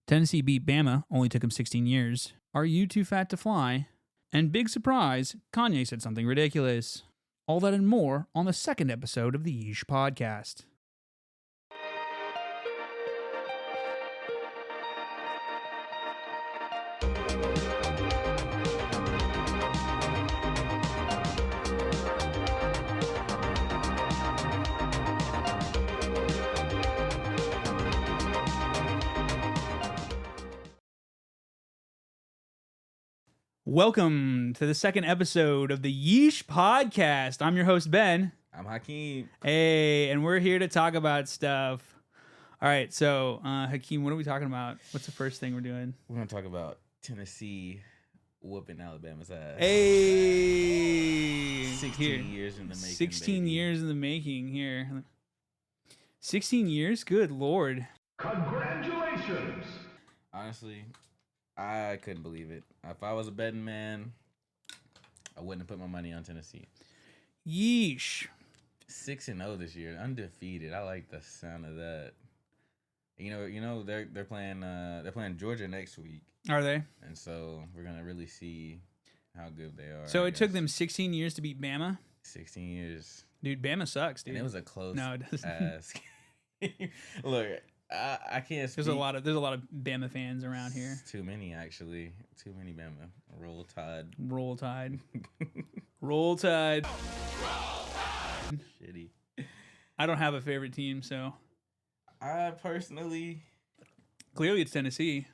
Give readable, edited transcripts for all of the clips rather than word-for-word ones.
Tennessee beat BAMA, only took him 16 years. Are you too fat to fly? And big surprise, Kanye said something ridiculous. All that and more on the second episode of the YEESH podcast. Welcome to the second episode of the YEESH podcast. I'm your host, Ben. I'm Hakeem. Hey, and we're here to talk about stuff. All right, so Hakeem, what are we talking about? What's the first thing we're doing? We're going to talk about Tennessee whooping Alabama's ass. Hey! 16 years in the making, 16 baby. years in the making here. 16 years? Good Lord. Congratulations! Honestly, I couldn't believe it. If I was a betting man, I wouldn't have put my money on Tennessee. Yeesh. 6-0 this year, undefeated. I like the sound of that. You know they're playing Georgia next week, Are they? and so we're gonna really see how good they are. So I it took guess. them 16 years to beat Bama? 16 years, Dude, Bama sucks, dude. and it was a close No, it doesn't. ass. Look, I can't speak. There's a lot of Bama fans around here. Too many, actually. Too many Bama. Roll Tide. Roll Tide. Roll Tide. Shitty. I don't have a favorite team, so I personally, clearly it's Tennessee.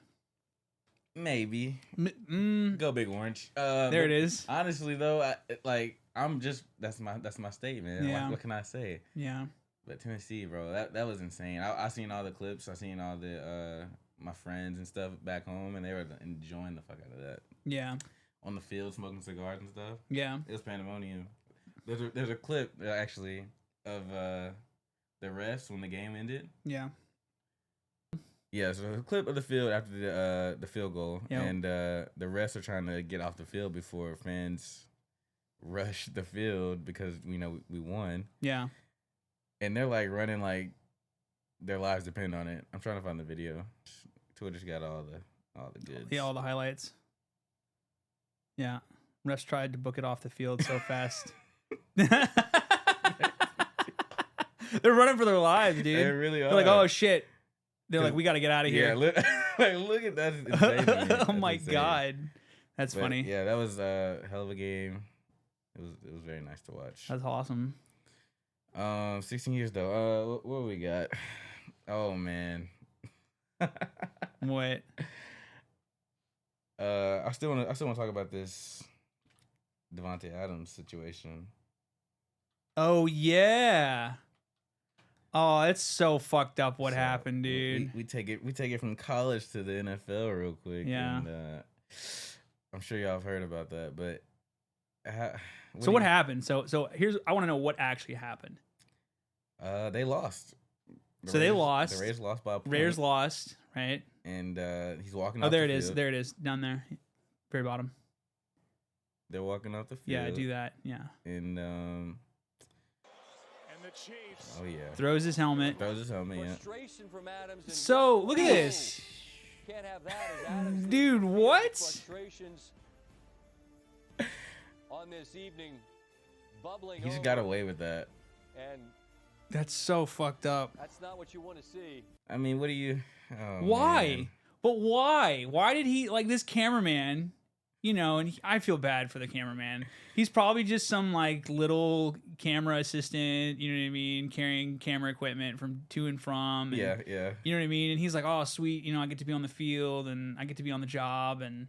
maybe. Mm, Go Big Orange. there it is. Honestly, though, that's my statement. Yeah. What can I say? Yeah. But Tennessee, bro, that was insane. I seen all the clips. I seen all the my friends and stuff back home, and they were enjoying the fuck out of that. Yeah. On the field, smoking cigars and stuff. Yeah. It was pandemonium. There's a clip actually of the refs when the game ended. Yeah. Yeah, so a clip of the field after the field goal, Yep. and the refs are trying to get off the field before fans rush the field because we won, Yeah. and they're like running like their lives depend on it. I'm trying to find the video. Twitter's got all the goods. Yeah, all the highlights. Yeah. Refs tried to book it off the field so fast. They're running for their lives, dude. They really are. They're like, oh shit. They're like, we got to get out of here. Yeah, look at that. Insane, man. Oh That's my insane. God. That's But, funny. Yeah, that was a hell of a game. It was very nice to watch. That's awesome. 16 years though. What we got? Oh man. What? I still want to talk about this Davante Adams situation. Oh, yeah. Oh, it's so fucked up what So, happened, dude. We take it from college to the NFL real quick. Yeah. And, I'm sure y'all have heard about that, but What happened? So I want to know what actually happened. They lost. They lost. The Raiders lost by a point. Raiders lost, right? And he's walking Oh, off there the it is. field. There it is. Down there. Very bottom. They're walking off the field. Yeah, do that. Yeah. And And the Chiefs. oh yeah. Throws his helmet. Throws his helmet, yeah. Frustration from Adams and So, look at this. Can't have that as Adams Dude, leads what? frustrations on this evening bubbling He just over, got away with that. and That's so fucked up. that's not what you want to see. I mean, what do you? Oh, Why? man. But why? Why did he, like, this cameraman, and I feel bad for the cameraman. He's probably just some, like, little camera assistant, you know what I mean, carrying camera equipment from to and from. And, Yeah. You know what I mean? And he's like, oh, sweet, I get to be on the field and I get to be on the job and,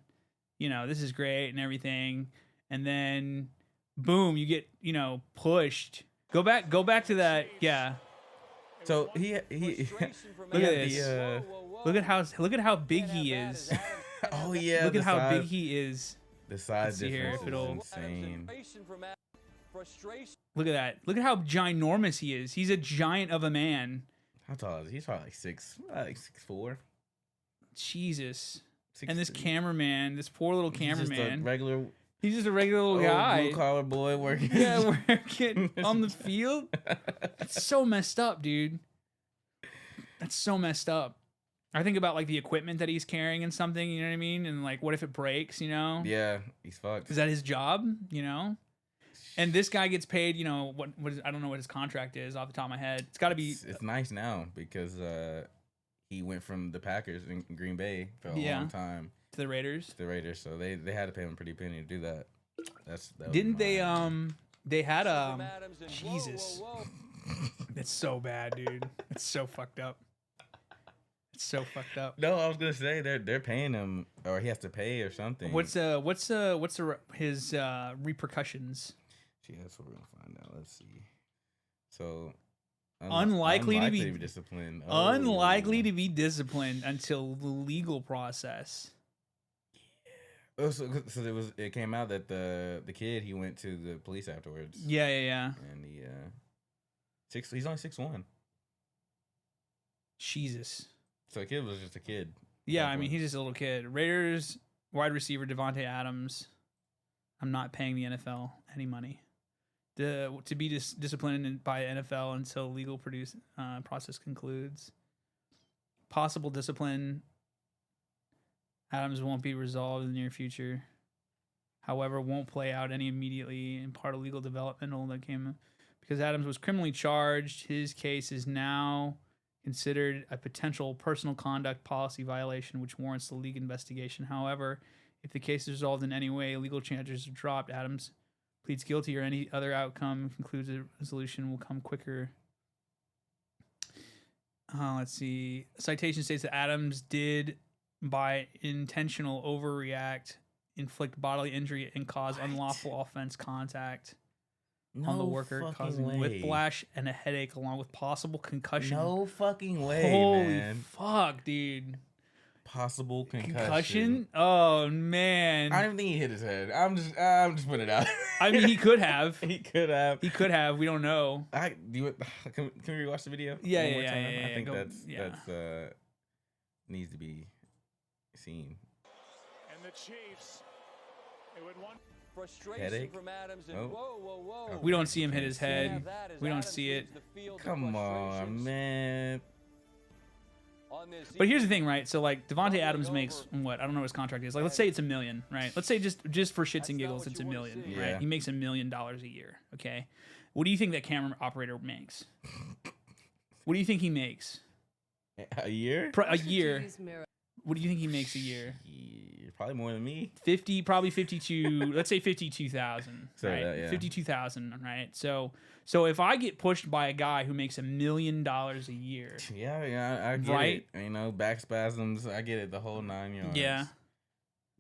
this is great and everything. And then, boom, you get, pushed. Go back to that, yeah. So he Frustration from Look at Adams. this. Whoa, Whoa. Look at how big Can't have he that is. as Adams- can't Oh, have yeah. that. Look the at how size- big he is. the size Let's see here difference if it'll- is insane. Frustration from Adams. Frustration. Look at that. Look at how ginormous he is. He's a giant of a man. How tall is he? He's probably like 6'4". Jesus. 6'3". And this cameraman, this poor little He's just a cameraman, regular he's just a regular little guy. blue collar boy working. Yeah, working on the field. That's so messed up, dude. That's so messed up. I think about like the equipment that he's carrying and something, you know what I mean? And like, what if it breaks, you know? Yeah, he's fucked. Is that his job, you know? And this guy gets paid, you know, what is, I don't know what his contract is off the top of my head. It's got to be. It's nice now because he went from the Packers in Green Bay for a long time to the Raiders. So they had to pay him a pretty penny to do that. That Didn't they had Adams and Jesus. Whoa, whoa, whoa. It's so bad, dude. It's so fucked up. It's so fucked up. No, I was gonna say they're paying him, or he has to pay or something. What's his repercussions? Gee, that's what we're gonna find out. Let's see. So Unlikely to be disciplined. Unlikely to be disciplined until the legal process. Oh, so it came out that the kid, he went to the police afterwards. Yeah. And he's only 6'1". Jesus. So the kid was just a kid. Yeah, I mean, he's just a little kid. Raiders wide receiver Davante Adams. I'm not paying the NFL any money to be disciplined by NFL until legal process concludes. Possible discipline. Adams won't be resolved in the near future. However, won't play out any immediately in part of legal developmental that came because Adams was criminally charged. His case is now considered a potential personal conduct policy violation, which warrants the league investigation. However, if the case is resolved in any way, legal charges are dropped. Adams pleads guilty or any other outcome concludes a resolution will come quicker. Let's see. Citation states that Adams did, by intentional overreact, inflict bodily injury and cause unlawful offense contact on the worker, causing whiplash and a headache along with possible concussion. No fucking way, Holy man. fuck, dude. Possible concussion. Oh man. I don't even think he hit his head. I'm just putting it out. I mean, he could have. He could have. We don't know. Can we rewatch the video? Yeah, one more yeah, time? yeah, I think yeah. that's needs to be seen. And the Chiefs, it would want Frustration Headache? from Adams and Oh. whoa. We don't see him hit his Yeah, head. that is We don't Adams see it. leads the field to Come on, frustrations man. on this But here's the evening. thing, right? So like Davante Adams makes what? I don't know what his contract is. Like let's say it's $1 million, right? Let's say just for shits That's and not giggles what it's you $1 wanna million, see. right? Yeah. He makes $1 million a year, okay? What do you think that camera operator makes? What do you think he makes? A year? A year. What do you think he makes a year? Probably more than me. 50, probably 52. Let's say 52,000, So right? that, yeah. 52,000, right? So if I get pushed by a guy who makes $1 million a year, Yeah, I get Right? it. You know, back spasms. I get it. The whole 9 yards. yeah,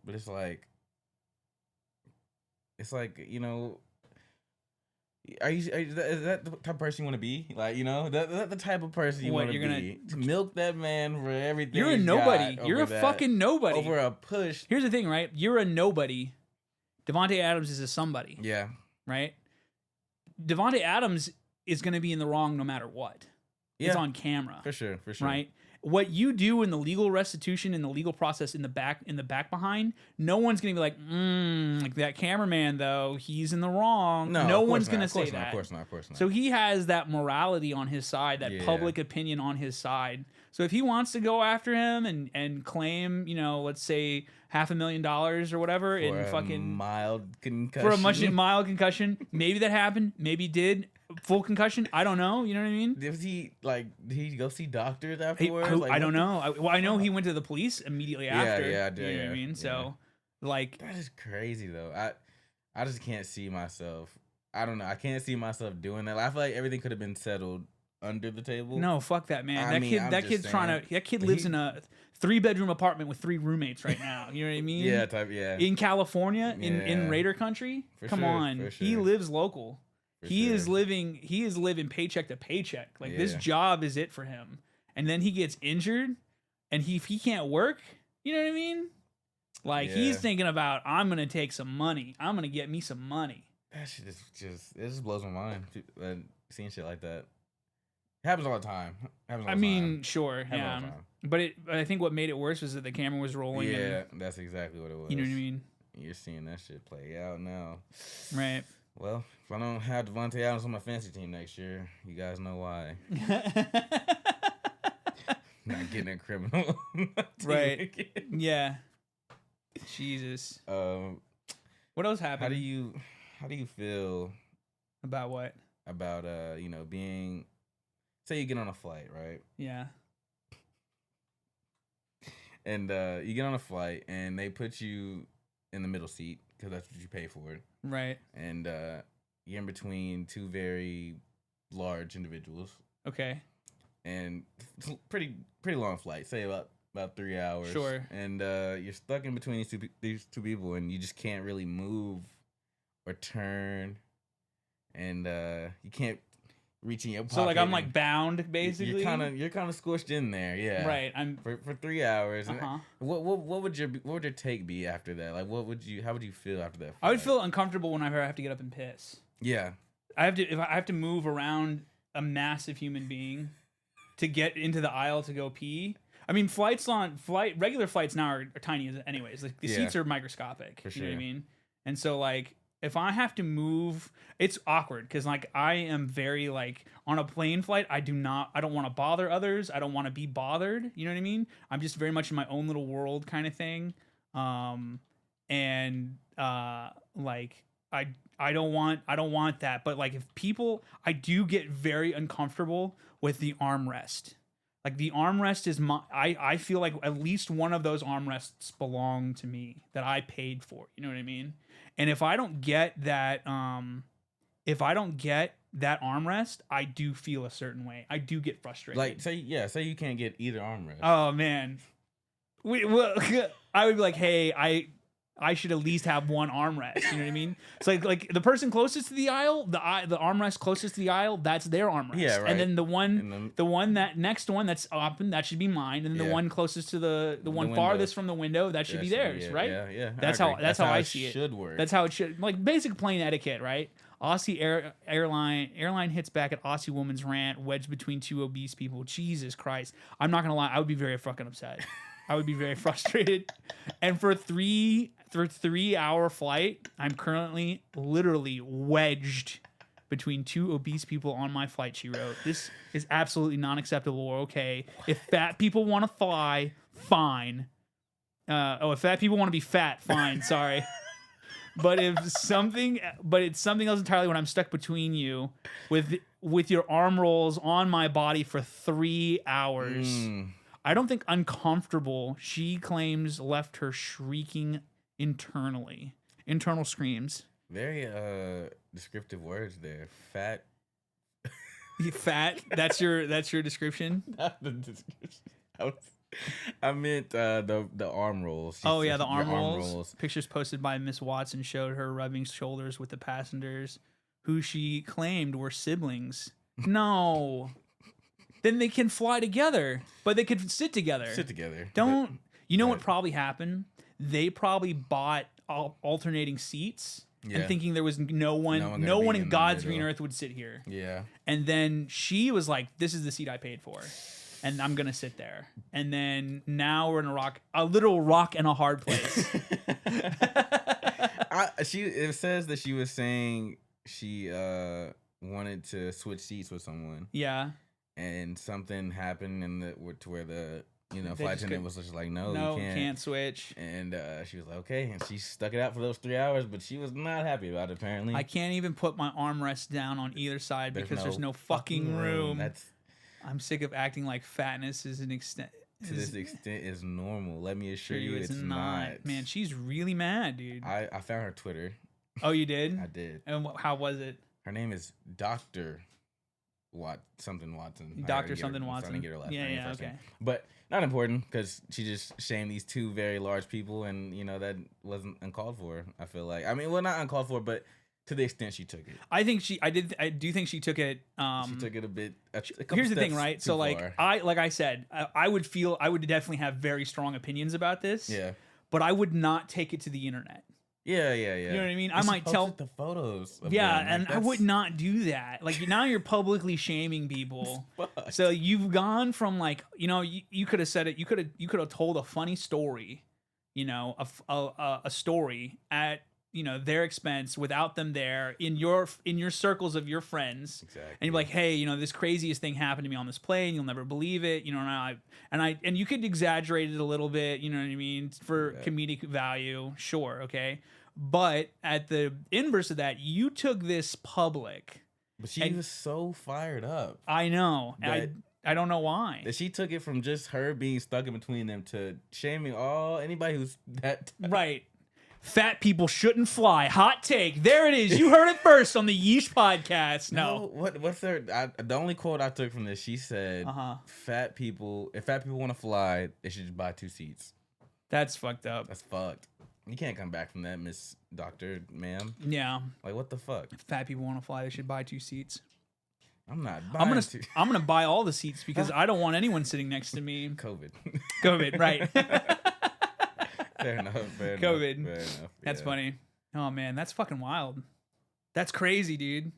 But it's like, you know, is that the type of person you want to be? Like, you know, that the type of person you What, want to you're gonna- be. To milk that man for everything. you're a he's nobody. got You're a over that- fucking nobody. over a push. Here's the thing, right? You're a nobody. Davante Adams is a somebody, Yeah, right? Davante Adams is going to be in the wrong no matter what. yeah, It's on camera, for sure. right? What you do in the legal restitution and the legal process in the back behind, no one's going to be like, like that cameraman though, he's in the wrong. No of course one's not, going to of course say not, that. Of course not. So he has that morality on his side, that Yeah. public opinion on his side. So if he wants to go after him and claim, you know, let's say $500,000 or whatever for in a fucking mild concussion. for a much mild concussion, maybe that happened, maybe did full concussion. I don't know. You know what I mean? Did he go see doctors He- afterwards? I don't know. I know he went to the police immediately after. yeah, you know what I mean? yeah. So, like, That is crazy though. I just can't see myself. I don't know. I can't see myself doing that. I feel like everything could have been settled under the table. no, fuck that man. I mean, I'm that just kid's trying to. saying. That kid lives in a 3-bedroom apartment with 3 roommates right now. You know what I mean? Yeah. In California, in Yeah. Raider country. For Come sure, on, for he sure. lives local. For He is sure. living paycheck to paycheck. Like this Yeah. job is it for him. And then he gets injured, and he can't work. You know what I mean? Like he's Yeah. thinking about, I'm gonna take some money. I'm gonna get me some money. That shit is it just blows my mind. Seeing shit like that. It happens all the time. I mean, sure, Happens all yeah. the time. But I think what made it worse was that the camera was rolling. Yeah, that's exactly what it was. And, you know what I mean? You're seeing that shit play out now. Right. Well, if I don't have Davante Adams on my fantasy team next year, you guys know why. not getting a criminal. Right. Again. Yeah. Jesus. What else happened? How do you feel About what? about being, say you get on a flight, right? Yeah. And you get on a flight and they put you in the middle seat because that's what you pay for. Right. And you're in between two very large individuals. Okay. And pretty long flight, say about 3 hours. Sure. And you're stuck in between these two people, and you just can't really move or turn, and you can't reach in your pocket. So like I'm like bound basically. You're kind of squished in there, yeah. Right. I'm for 3 hours. And Uh-huh. what would your take be after that? Like, how would you feel after that flight? I would feel uncomfortable whenever I have to get up and piss. Yeah. If I have to move around a massive human being to get into the aisle to go pee. I mean, regular flights now are tiny anyways. Like the seats are microscopic. For You know what I sure. mean? And so like if I have to move, it's awkward because like I am very like on a plane flight. I don't want to bother others. I don't want to be bothered. You know what I mean? I'm just very much in my own little world kind of thing. Like I don't want that. But like if people, I do get very uncomfortable with the armrest. Like the armrest is I feel like at least one of those armrests belong to me that I paid for. You know what I mean? And if I don't get that, armrest, I do feel a certain way. I do get frustrated. Like say you can't get either armrest. Oh man, I would be like, hey, I should at least have one armrest. You know what I mean? It's like the person closest to the aisle, the armrest closest to the aisle, that's their armrest. Yeah, right. And then the one that next one that's open, that should be mine. And then the one closest to the one window. farthest from the window, that should be theirs, right? Yeah. That's I how agree. that's how I it see it. Should work. That's how it should, like basic plane etiquette, right? Aussie airline hits back at Aussie woman's rant wedged between two obese people. Jesus Christ. I'm not gonna lie, I would be very fucking upset. I would be very frustrated. And for a 3-hour flight, I'm currently literally wedged between two obese people on my flight, she wrote. This is absolutely not acceptable or okay. If fat people want to fly, fine. If fat people want to be fat, fine, sorry. But it's something else entirely when I'm stuck between you with your arm rolls on my body for 3 hours. I don't think uncomfortable, she claims, left her shrieking internally. Internal screams. Very descriptive words there. Fat. Fat? That's your description? Not the description. I meant the arm rolls. Oh yeah, the Your arm rolls. Pictures posted by Miss Watson showed her rubbing shoulders with the passengers who she claimed were siblings. No. Then they can fly together, but they could sit together. Don't. You know what probably happened? They probably bought alternating seats and thinking there was no one in God's green earth would sit here. Yeah. And then she was like, "This is the seat I paid for, and I'm gonna sit there." And then now we're in a literal rock and a hard place. It says that she was saying she wanted to switch seats with someone. Yeah. And something happened to where the They flight just attendant was just like, no, you can't switch. And she was like, okay, and she stuck it out for those 3 hours, but she was not happy about it apparently. I can't even put my armrest down on either side because there's no fucking room. I'm sick of acting like fatness is an extent. To this extent is normal. Let me assure you, it's not. Man, she's really mad, dude. I found her Twitter. Oh, you did? I did. And how was it? Her name is Dr. Watson. Dr. something Watson. I didn't get her last yeah, name. Yeah, okay. But not important because she just shamed these two very large people, and that wasn't uncalled for. I feel like. I mean, well, not uncalled for, but to the extent she took it. I do think she took it. She took it a bit. Here's the thing, right? So like far. I said, I would definitely have very strong opinions about this. Yeah. But I would not take it to the internet. Yeah. You know what I mean? I might tell the photos. Yeah, and I would not do that. Like now you're publicly shaming people. So you've gone from like, you could have said it. You could have told a funny story, a story at their expense without them there in your circles of your friends. Exactly. And you're like, hey, this craziest thing happened to me on this plane. You'll never believe it. And you could exaggerate it a little bit. You know what I mean? For comedic value, sure, okay. But at the inverse of that, you took this public. But she was so fired up. I know. I don't know why. That she took it from just her being stuck in between them to shaming anybody who's that. Right. Fat people shouldn't fly. Hot take. There it is. You heard it first on the YEESH podcast. No. What's her? The only quote I took from this, she said, if fat people want to fly, they should just buy 2 seats. That's fucked up. That's fucked. You can't come back from that, Miss Doctor, ma'am. Yeah. Like, what the fuck? If fat people want to fly, they should buy 2 seats. I'm not buying I'm gonna buy all the seats because I don't want anyone sitting next to me. COVID, right. Fair enough. COVID. Fair enough. That's funny. Oh man, that's fucking wild. That's crazy, dude.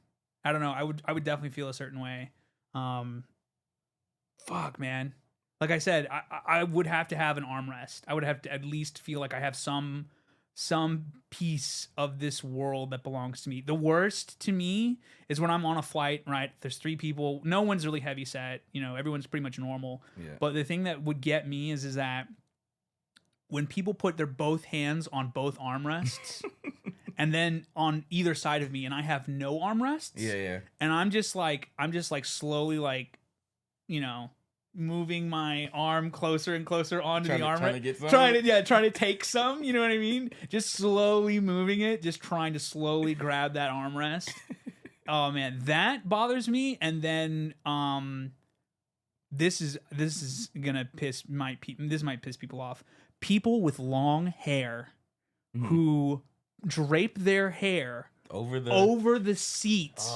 I don't know. I would definitely feel a certain way. Fuck, man. Like I said, I would have to have an armrest. I would have to at least feel like I have some piece of this world that belongs to me. The worst to me is when I'm on a flight, right? There's 3 people. No one's really heavy set. Everyone's pretty much normal. Yeah. But the thing that would get me is that when people put their both hands on both armrests and then on either side of me and I have no armrests. Yeah. And I'm just like slowly moving my arm closer and closer onto the armrest. Trying to take some, you know what I mean? Just slowly moving it, just trying to slowly grab that armrest. Oh man, that bothers me. And then this is gonna might piss people off. People with long hair who drape their hair over the seats.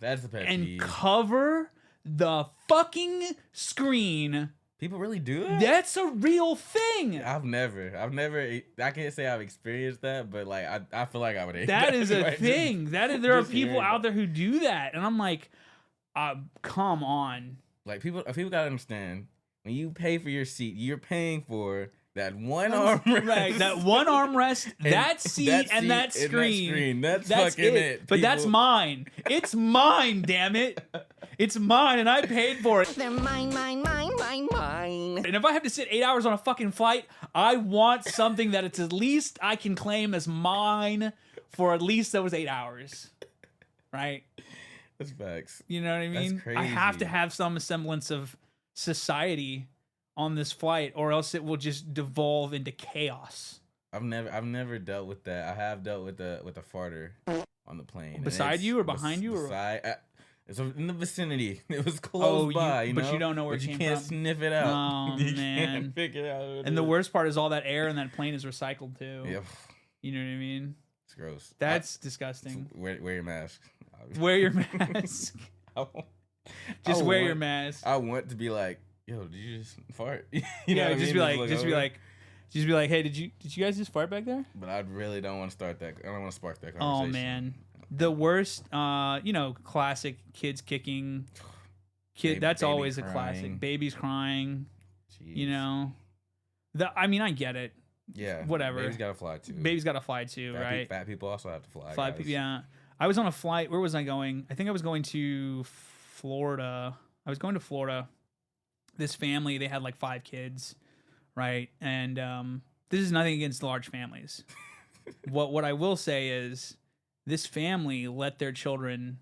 That's the pet and peeve. Cover the fucking screen. People really do that? That's a real thing. I've never. I can't say I've experienced that, but like I feel like I would hate that. That is a right? thing. There are people out there who do that, and I'm like, come on. Like people gotta understand, when you pay for your seat, you're paying for that one armrest. Right, that one armrest, that seat, and that screen. That's fucking it. But that's mine. It's mine, damn it. It's mine, and I paid for it. They're mine. And if I have to sit 8 hours on a fucking flight, I want something that it's at least I can claim as mine for at least those 8 hours. Right? That's facts. You know what I mean? That's crazy. I have to have some semblance of society on this flight, or else it will just devolve into chaos. I've never dealt with that. I have dealt with a farter on the plane. Beside you or behind you? It's in the vicinity. It was close by, but you don't know where it came from. You can't sniff it out. Oh, you man. can't figure it out. And the worst part is all that air in that plane is recycled too. Yep. You know what I mean? It's gross. That's disgusting. Wear your mask. Wear your mask. Just wear your mask. I want to be like, yo, did you just fart? Just be like, hey, did you guys just fart back there? But I really don't want to start that. I don't want to spark that conversation. Oh man, the worst. Classic kids kicking. That's always a classic. Babies crying. Jeez. I get it. Yeah. Whatever. Baby's gotta fly too. Baby's gotta fly too, right? Fat people also have to fly. Fat people, yeah. I was on a flight. Where was I going? I think I was going to Florida. This family, they had like 5 kids, right? And this is nothing against large families. What I will say is, this family let their children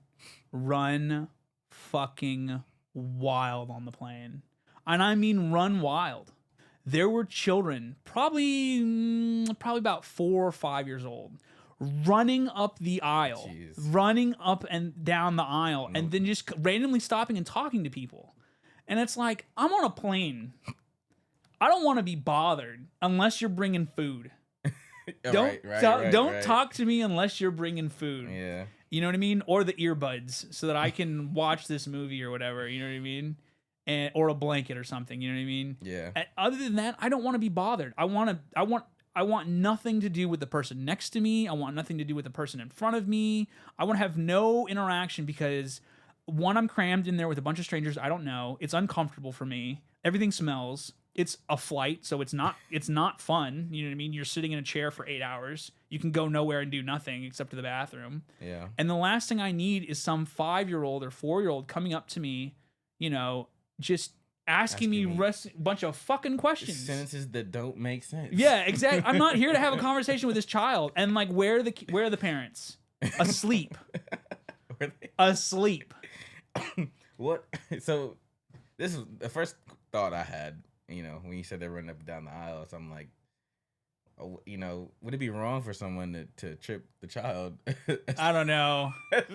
run fucking wild on the plane. And I mean run wild. There were children, probably about 4 or 5 years old, running up the aisle, running up and down the aisle, and then just randomly stopping and talking to people. And it's like, I'm on a plane. I don't want to be bothered unless you're bringing food. Don't talk to me unless you're bringing food. Yeah. You know what I mean? Or the earbuds so that I can watch this movie or whatever. You know what I mean? Or a blanket or something. You know what I mean? Yeah. And other than that, I don't want to be bothered. I want nothing to do with the person next to me. I want nothing to do with the person in front of me. I want to have no interaction because, one, I'm crammed in there with a bunch of strangers I don't know. It's uncomfortable for me. Everything smells. it's a flight, so it's not fun. You know what I mean? You're sitting in a chair for 8 hours. You can go nowhere and do nothing except to the bathroom. Yeah. And the last thing I need is some 5-year-old or 4-year-old coming up to me, just asking me a bunch of fucking questions. Sentences that don't make sense. Yeah, exactly. I'm not here to have a conversation with this child. And like, where are the parents? Asleep. Asleep. What? So this is the first thought I had. When you said they're running up and down the aisle, so I'm like, would it be wrong for someone to trip the child? I don't know.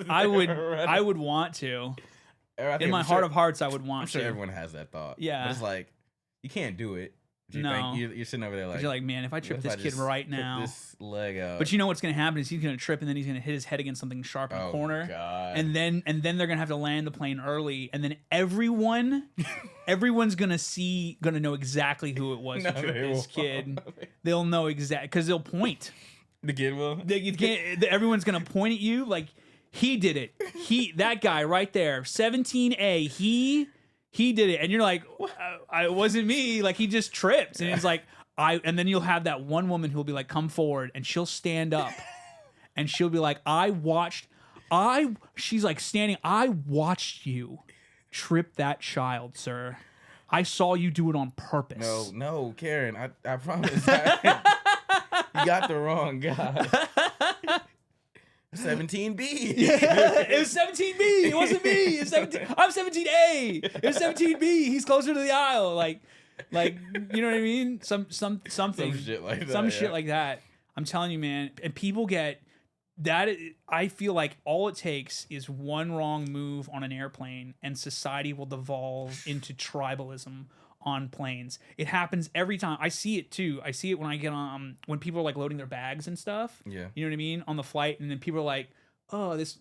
I would want to. In my heart of hearts, I would want I'm to. sure everyone has that thought. Yeah. But it's like, you can't do it. No. You're sitting over there like, you're like, man, if I trip this kid right now. This leg out. But you know what's going to happen is he's going to trip and then he's going to hit his head against something sharp in the corner. God. And then they're going to have to land the plane early. And then everyone's going to know exactly who it was who tripped this kid. They'll know exactly, because they'll point. The kid will? Everyone's going to point at you like, he did it. That guy right there, 17A, he did it. And you're like, it wasn't me. Like, he just tripped. And he's like, and then you'll have that one woman who'll be like, come forward. And she'll stand up. And she'll be like, she's like standing, I watched you trip that child, sir. I saw you do it on purpose. No, Karen, I promise. You got the wrong guy. 17B. Yeah, it was 17B. It wasn't me. It's 17. I'm 17A. It was 17B. He's closer to the aisle. Like, you know what I mean? Something. Some shit like that. Some shit like that. I'm telling you, man. And people get that. I feel like all it takes is one wrong move on an airplane, and society will devolve into tribalism on planes. It happens every time. I see it too. I see it when I get on when people are like loading their bags and stuff. Yeah. You know what I mean? On the flight, and then people are like, "Oh, this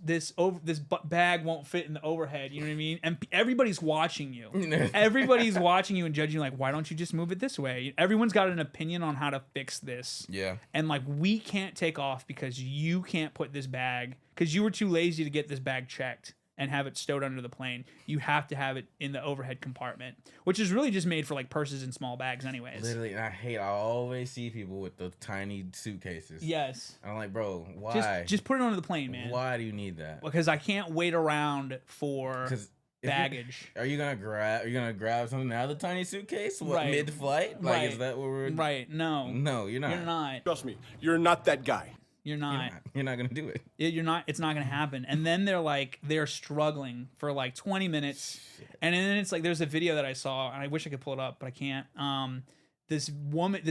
bag won't fit in the overhead." You know what I mean? And everybody's watching you. Everybody's watching you and judging you like, "Why don't you just move it this way?" Everyone's got an opinion on how to fix this. Yeah. And like, we can't take off because you can't put this bag, because you were too lazy to get this bag checked and have it stowed under the plane. You have to have it in the overhead compartment, which is really just made for like purses and small bags anyways. Literally, and I always see people with the tiny suitcases. Yes. And I'm like, bro, why? Just put it onto the plane, man. Why do you need that? Because I can't wait around for baggage. Are you gonna grab something out of the tiny suitcase? Right. Mid-flight? Like, Right. is that what we're... Right. No. No, you're not. You're not. Trust me, you're not that guy. You're not. You're not gonna do it. You're not. It's not gonna happen. And then they're struggling for like 20 minutes, and then it's like there's a video that I saw, and I wish I could pull it up, but I can't. This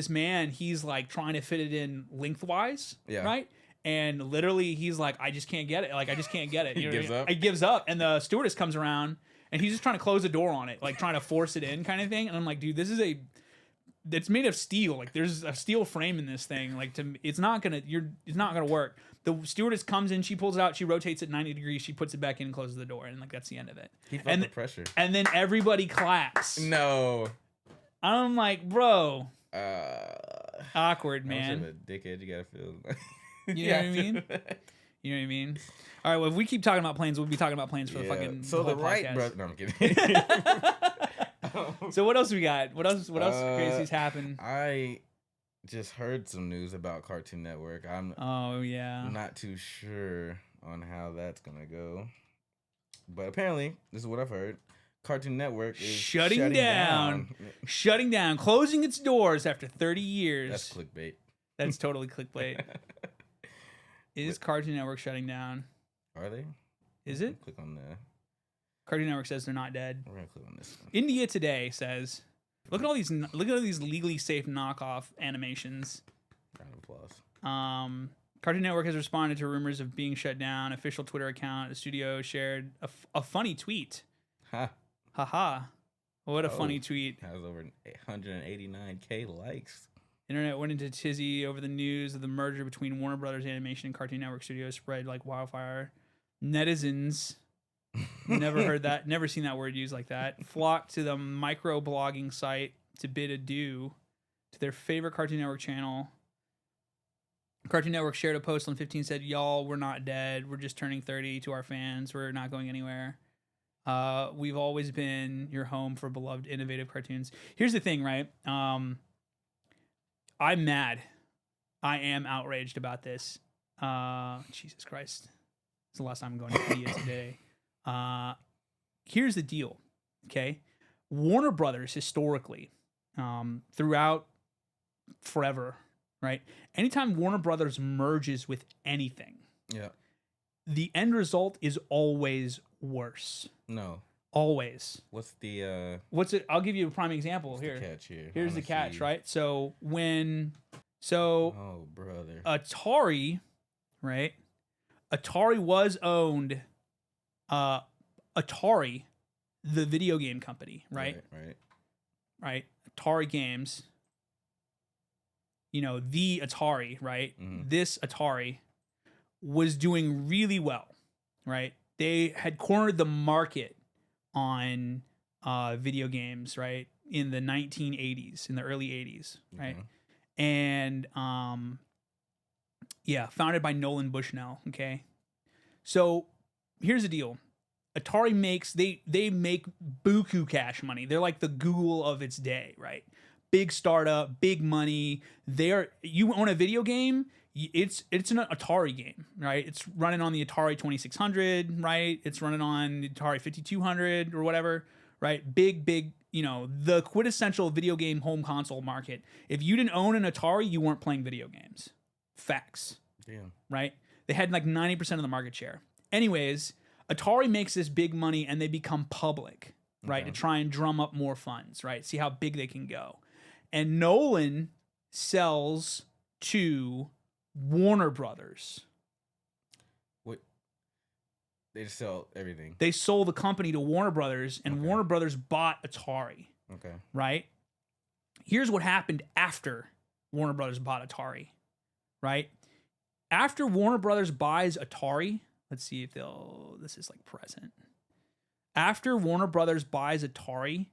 man, he's like trying to fit it in lengthwise, right? And literally, he's like, I just can't get it. Like, I just can't get it. You know gives what I mean? up? He gives up, and the stewardess comes around, and he's just trying to close the door on it, like trying to force it in, kind of thing. And I'm like, dude, it's made of steel. Like, there's a steel frame in this thing. Like, it's not gonna work. The stewardess comes in, she pulls it out, she rotates it 90 degrees, she puts it back in and closes the door, and like that's the end of it. He felt the pressure. And then everybody claps. No. I'm like, bro. Awkward, How man. much of a dickhead you gotta feel? You know what I mean? You know what I mean? All right, well, if we keep talking about planes, we'll be talking about planes for the fucking So the the whole right podcast. brother. No, I'm kidding. So what else we got? What else crazy's happened? I just heard some news about Cartoon Network. I'm not too sure on how that's gonna go, but apparently this is what I've heard. Cartoon Network is shutting down, closing its doors after 30 years. That's clickbait. That's totally clickbait. Is Cartoon Network shutting down? Are they? Is it? Click on the. Cartoon Network says they're not dead. We're gonna click on this one. India Today says, look at all these legally safe knockoff animations. Round of applause. Cartoon Network has responded to rumors of being shut down. Official Twitter account, the studio shared a funny tweet. Ha. Haha. What a funny tweet. Has over 189K likes. Internet went into tizzy over the news of the merger between Warner Brothers Animation and Cartoon Network Studios spread like wildfire. Netizens, never seen that word used like that, flocked to the micro-blogging site to bid adieu to their favorite Cartoon Network channel. Cartoon Network shared a post on 15 said, "Y'all, we're not dead. We're just turning 30 to our fans. We're not going anywhere." We've always been your home for beloved, innovative cartoons. Here's the thing, right? I'm mad. I am outraged about this. Jesus Christ. It's the last time I'm going to media today. Here's the deal, okay? Warner Brothers, historically, throughout forever, right? Anytime Warner Brothers merges with anything, yeah, the end result is always worse. No. Always. What's the What's it? I'll give you a prime example what's here. The catch here. Here's the catch, right? So oh brother, Atari, right? Atari was owned. Atari, the video game company, right? Right. Atari Games. You know, the Atari, right? Mm-hmm. This Atari was doing really well, right? They had cornered the market on video games, right? In the 1980s, in the early 80s, right? And founded by Nolan Bushnell, okay? So here's the deal. Atari makes they make buku cash money. They're like the Google of its day, right? Big startup, big money. You own a video game, it's an Atari game, right? It's running on the Atari 2600, right? It's running on the Atari 5200 or whatever, right? Big, you know, the quintessential video game home console market. If you didn't own an Atari, you weren't playing video games. Facts. Damn. Right? They had like 90% of the market share. Anyways, Atari makes this big money and they become public, right? To try and drum up more funds, right? See how big they can go. And Nolan sells to Warner Brothers. What? They just sell everything. They sold the company to Warner Brothers, and Warner Brothers bought Atari. Okay. Right? Here's what happened after Warner Brothers bought Atari, right? After Warner Brothers buys Atari, let's see if this is like present. After Warner Brothers buys Atari,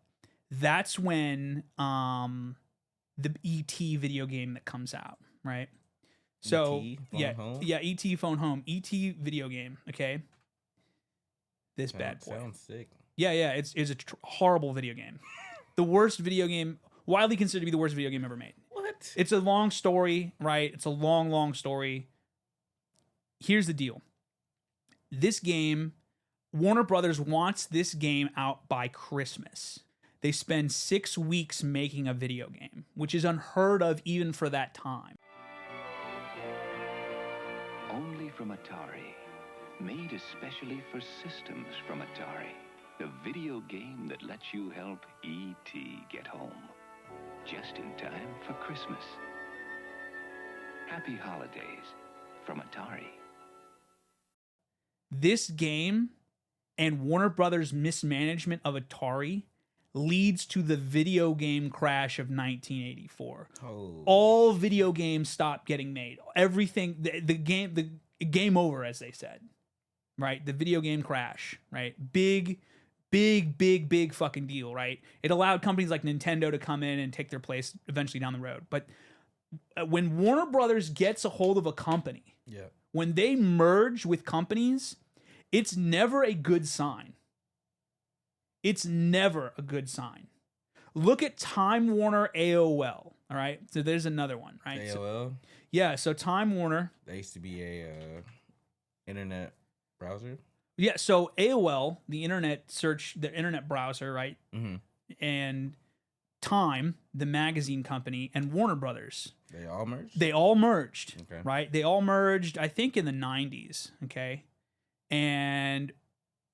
that's when the E.T. video game that comes out, right? So E.T. Phone Home, E.T. video game, okay? This bad boy. Sounds sick. Yeah, it's a horrible video game. The worst video game, widely considered to be the worst video game ever made. What? It's a long story, right? It's a long story. Here's the deal. This game, Warner Brothers wants this game out by Christmas. They spend 6 weeks making a video game, which is unheard of even for that time. Only from Atari. Made especially for systems from Atari. The video game that lets you help E.T. get home. Just in time for Christmas. Happy holidays from Atari. This game and Warner Brothers' mismanagement of Atari leads to the video game crash of 1984. Oh. All video games stopped getting made. Everything, the game over, as they said, right? The video game crash, right? Big fucking deal, right? It allowed companies like Nintendo to come in and take their place eventually down the road. But when Warner Brothers gets a hold of a company, when they merge with companies, it's never a good sign. It's never a good sign. Look at Time Warner AOL, all right? So there's another one, right? AOL? So Time Warner. That used to be a internet browser? Yeah, so AOL, the internet browser, right? Mm-hmm. And Time, the magazine company, and Warner Brothers. They all merged? They all merged, okay. Right? They all merged, I think, in the 90s, okay? And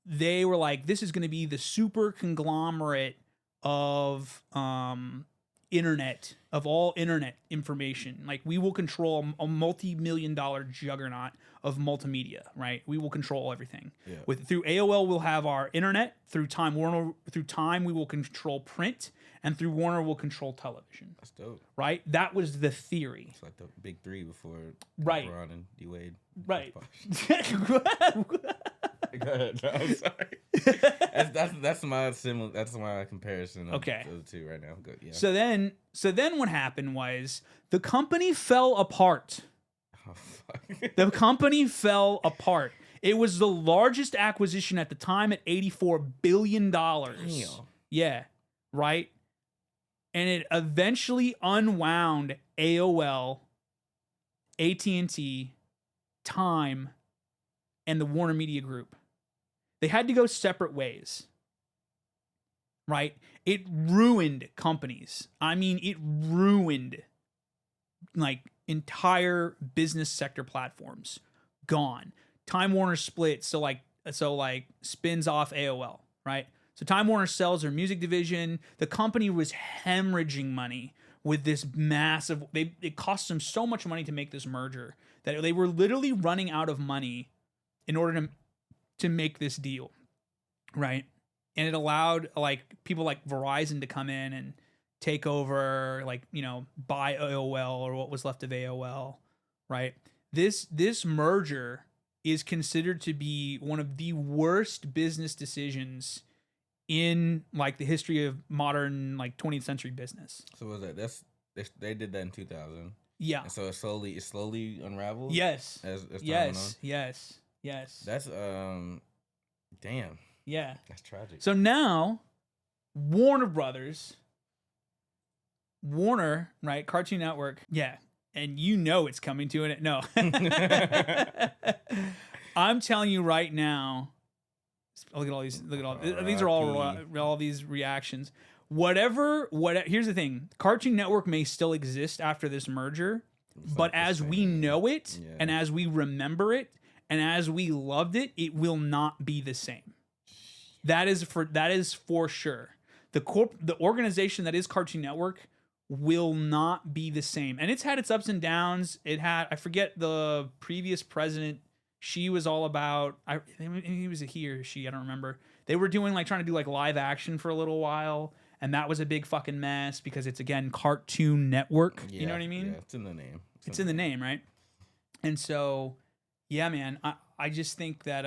they were like, this is going to be the super conglomerate of internet, of all internet information. Like, we will control a multi-million-dollar juggernaut of multimedia, right? We will control everything. Yeah. Through AOL, we'll have our internet. Through Time we will control print, and through Warner, we'll control television. That's dope, right? That was the theory. It's like the big three before right. LeBron and D Wade. Right. Go ahead. No, I'm sorry. That's my similar. That's my comparison. Of the two right now. Good. Yeah. So then what happened was the company fell apart. Oh, fuck. The company fell apart. It was the largest acquisition at the time at $84 billion. Damn. Yeah, right? And it eventually unwound AOL, AT&T, Time, and the Warner Media Group. They had to go separate ways, right? It ruined companies. I mean, it ruined like entire business sector platforms. Gone. Time Warner split, so spins off AOL, right? So Time Warner sells their music division. The company was hemorrhaging money with this massive. It cost them so much money to make this merger that they were literally running out of money in order to make this deal, right? And it allowed like people like Verizon to come in and take over, like, you know, buy AOL or what was left of AOL, right? This merger is considered to be one of the worst business decisions in like the history of modern like 20th century business. So was that they did that in 2000? Yeah. And so it slowly unraveled. Yes. As time went on? Yes. That's damn. Yeah. That's tragic. So now Warner, right? Cartoon Network. Yeah. And you know it's coming to it. No. I'm telling you right now. Look at all these. Look at all these are all these reactions. Whatever. Here's the thing. Cartoon Network may still exist after this merger, but as we know it, and as we remember it, and as we loved it, it will not be the same. That is for sure. The organization that is Cartoon Network will not be the same, and it's had its ups and downs. I forget the previous president. She was all about, he was a he or she, I don't remember. They were trying to do like live action for a little while, and that was a big fucking mess because it's, again, Cartoon Network. Yeah, you know what I mean? Yeah, it's in the name. It's in the name, right? And so, yeah, man, I just think that,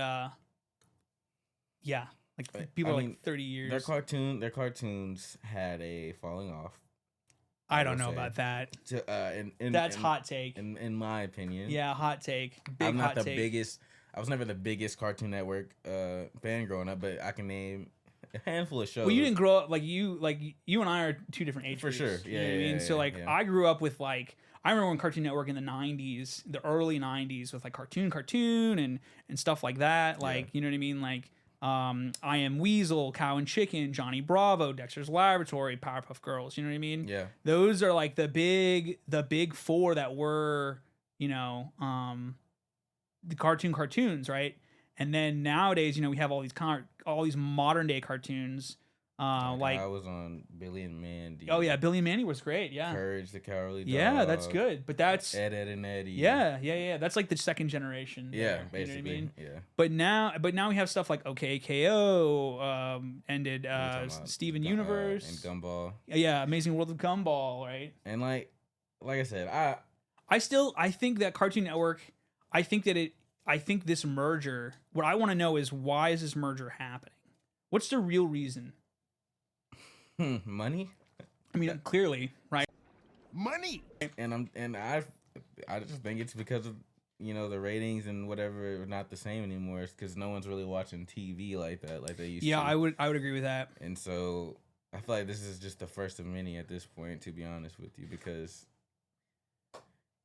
yeah, like people are like 30 years. Their cartoons had a falling off. I don't know about that. That's hot take. In my opinion. Yeah, hot take. I'm not the biggest. I was never the biggest Cartoon Network fan growing up, but I can name a handful of shows. Well, you didn't grow up you and I are two different age for groups. sure. Yeah, you know what I mean? So I grew up with I remember when Cartoon Network in the 90s, the early 90s, with like cartoon and stuff like that. You know what I mean? Like I Am Weasel, Cow and Chicken, Johnny Bravo, Dexter's Laboratory, Powerpuff Girls. You know what I mean? Yeah. Those are like the big four that were, you know, the cartoons, right? And then nowadays, you know, we have all these modern day cartoons. I was on Billy and Mandy. Oh yeah, Billy and Mandy was great. Yeah. Courage the Cowardly Dog. Yeah, that's good. But that's Ed and Eddie. Yeah. That's like the second generation. Yeah, there, basically. You know what I mean? Yeah. But now we have stuff like OKKO, ended Steven Universe and Gumball. Yeah, Amazing World of Gumball, right? And like I said, I think that Cartoon Network. I think this merger. What I want to know is, why is this merger happening? What's the real reason? Money. I mean, clearly, right? Money. And I just think it's because of, you know, the ratings and whatever are not the same anymore. It's because no one's really watching TV like that, like they used to. Yeah, I would agree with that. And so I feel like this is just the first of many at this point, to be honest with you, because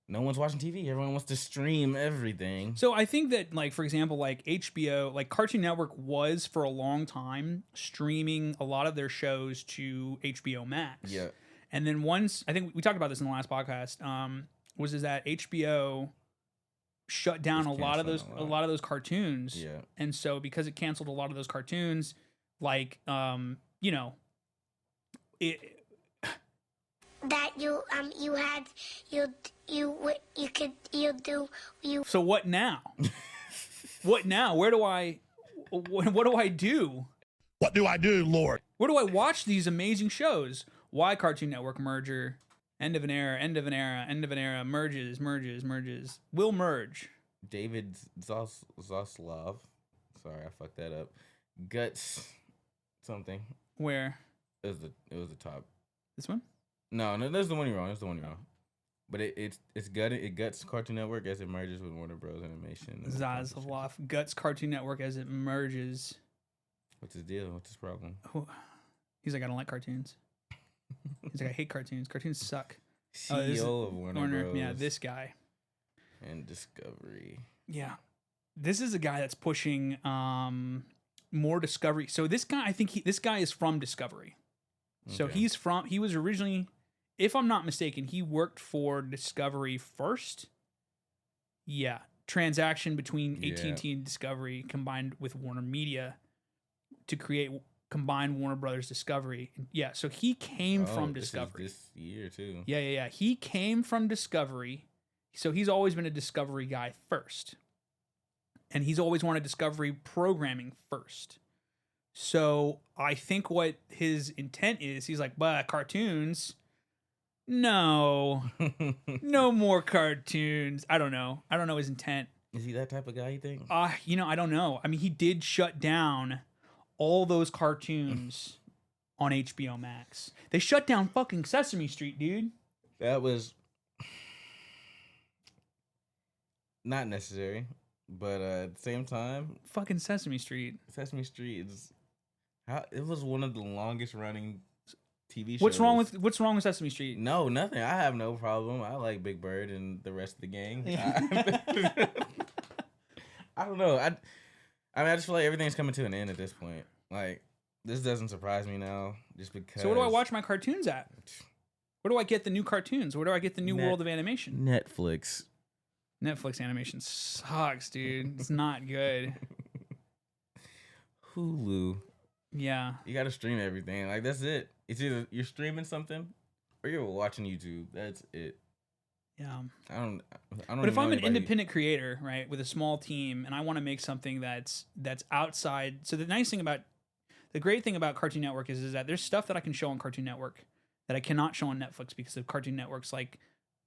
no one's watching TV. Everyone wants to stream everything. So I think that, like, for example, like HBO, like Cartoon Network was for a long time streaming a lot of their shows to HBO Max. Yeah. And then once, I think we talked about this in the last podcast, was that HBO shut down a lot of those cartoons. Yeah. And so because it canceled a lot of those cartoons, like, you know, So what now? What now? What do I do? What do I do, Lord? Where do I watch these amazing shows? Why Cartoon Network merger? End of an era, merges. Will merge. David Zaslav. Sorry, I fucked that up. Guts something. Where? It was the top. This one? No, that's the one you're on. But it's gutted. It guts Cartoon Network as it merges with Warner Bros. Animation. Zaslav guts Cartoon Network as it merges. What's his deal? What's his problem? Oh, he's like, I don't like cartoons. He's like, I hate cartoons. Cartoons suck. CEO of Warner Bros. Yeah, this guy. And Discovery. Yeah. This is a guy that's pushing more Discovery. So this guy, I think this guy is from Discovery. So Okay. he was originally, if I'm not mistaken, he worked for Discovery first. Yeah. Transaction between AT&T and Discovery combined with Warner Media to create combined Warner Brothers Discovery. Yeah. So he came from Discovery. This year too. Yeah. He came from Discovery. So he's always been a Discovery guy first. And he's always wanted Discovery programming first. So I think what his intent is, he's like, but cartoons? No. No more cartoons. I don't know his intent. Is he that type of guy, you think? I don't know. I mean, he did shut down all those cartoons on HBO Max. They shut down fucking Sesame Street, dude. That was not necessary. But at the same time, fucking Sesame Street is it was one of the longest running TV shows. What's wrong with Sesame Street? No, nothing. I have no problem. I like Big Bird and the rest of the gang. I don't know. I mean, I just feel like everything's coming to an end at this point. Like, this doesn't surprise me now, just because. So where do I watch my cartoons at? Where do I get the new cartoons? Where do I get the new world of animation? Netflix animation sucks, dude. It's not good. Hulu. Yeah. You gotta stream everything. Like, that's it. It's either you're streaming something or you're watching YouTube. That's it. Yeah. I don't. But if I'm an independent creator, right, with a small team, and I want to make something that's outside. So the great thing about Cartoon Network is that there's stuff that I can show on Cartoon Network that I cannot show on Netflix because of Cartoon Network's like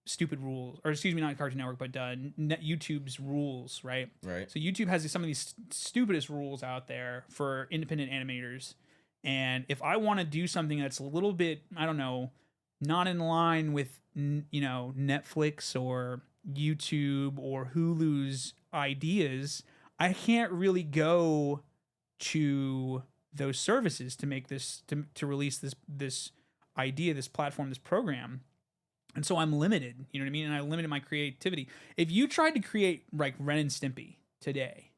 stupid rules, or excuse me, not Cartoon Network, but YouTube's rules, right? Right. So YouTube has some of these stupidest rules out there for independent animators, and if I want to do something that's a little bit, I don't know, not in line with Netflix or YouTube or Hulu's ideas, I can't really go to those services to make this to release this idea, this platform, this program. And so I'm limited, you know what I mean? And I limited my creativity. If you tried to create like Ren and Stimpy today,